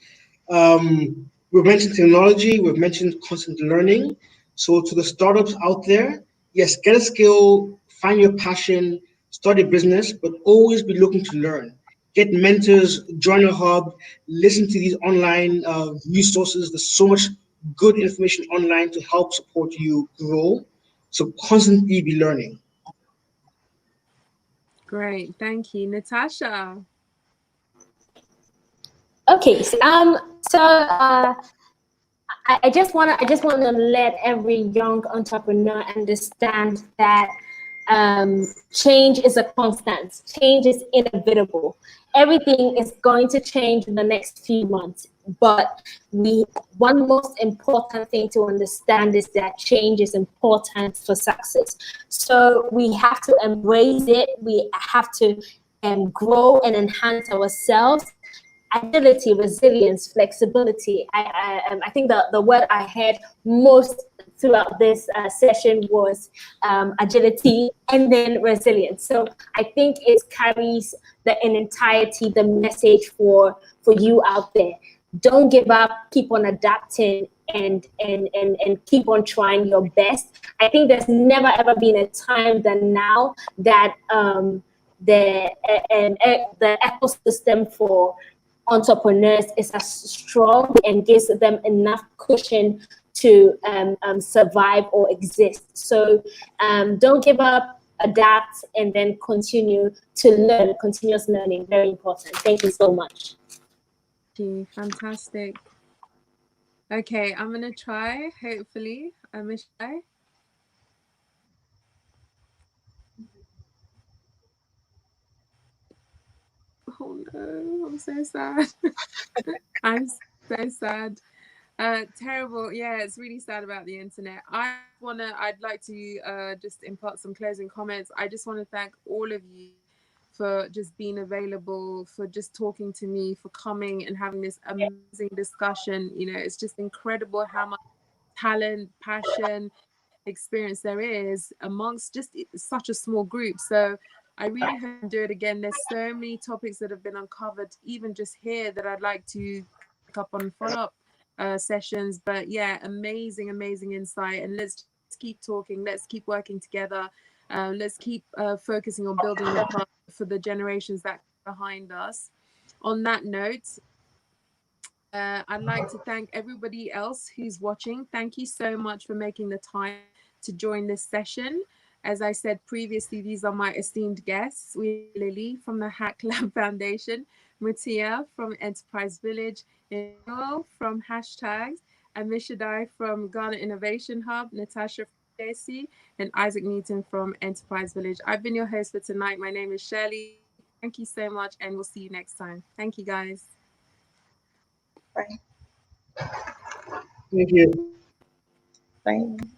We've mentioned technology, we've mentioned constant learning. So to the startups out there, yes, get a skill, find your passion, start a business, but always be looking to learn. Get mentors, join a hub, listen to these online resources. There's so much good information online to help support you grow. So constantly be learning. Great. Thank you. Natasha. Okay. I just wanna let every young entrepreneur understand that change is a constant. Change is inevitable. Everything is going to change in the next few months. But one most important thing to understand is that change is important for success. So we have to embrace it. We have to grow and enhance ourselves. Agility, resilience, flexibility. I think the word I heard most throughout this session was agility and then resilience. So I think it carries in entirety the message for you out there. Don't give up, keep on adapting, and keep on trying your best. I think there's never ever been a time than now that the ecosystem for entrepreneurs is as strong and gives them enough cushion to survive or exist. So don't give up, adapt, and then continue to learn. Continuous learning, very important. Thank you so much. Thank you. Fantastic. Okay, I'm gonna try. Hopefully, I'm gonna try. Oh no, I'm so sad. I'm so sad. Terrible. Yeah, it's really sad about the internet. I'd like to just impart some closing comments. I just want to thank all of you for just being available, for just talking to me, for coming and having this amazing discussion. You know, it's just incredible how much talent, passion, experience there is amongst just such a small group. So I really hope to do it again. There's so many topics that have been uncovered, even just here, that I'd like to pick up on follow-up sessions. But yeah, amazing insight. And let's keep talking. Let's keep working together. Let's keep focusing on building the past for the generations that come behind us. On that note, I'd like to thank everybody else who's watching. Thank you so much for making the time to join this session. As I said previously, these are my esteemed guests. We have Lily from the Hack Lab Foundation, Mutia from Enterprise Village, Emmanuel from Hashtags, Amishadai from Ghana Innovation Hub, Natasha from JC, and Isaac Newton from Enterprise Village. I've been your host for tonight. My name is Shirley. Thank you so much, and we'll see you next time. Thank you, guys. Bye. Thank you. Bye.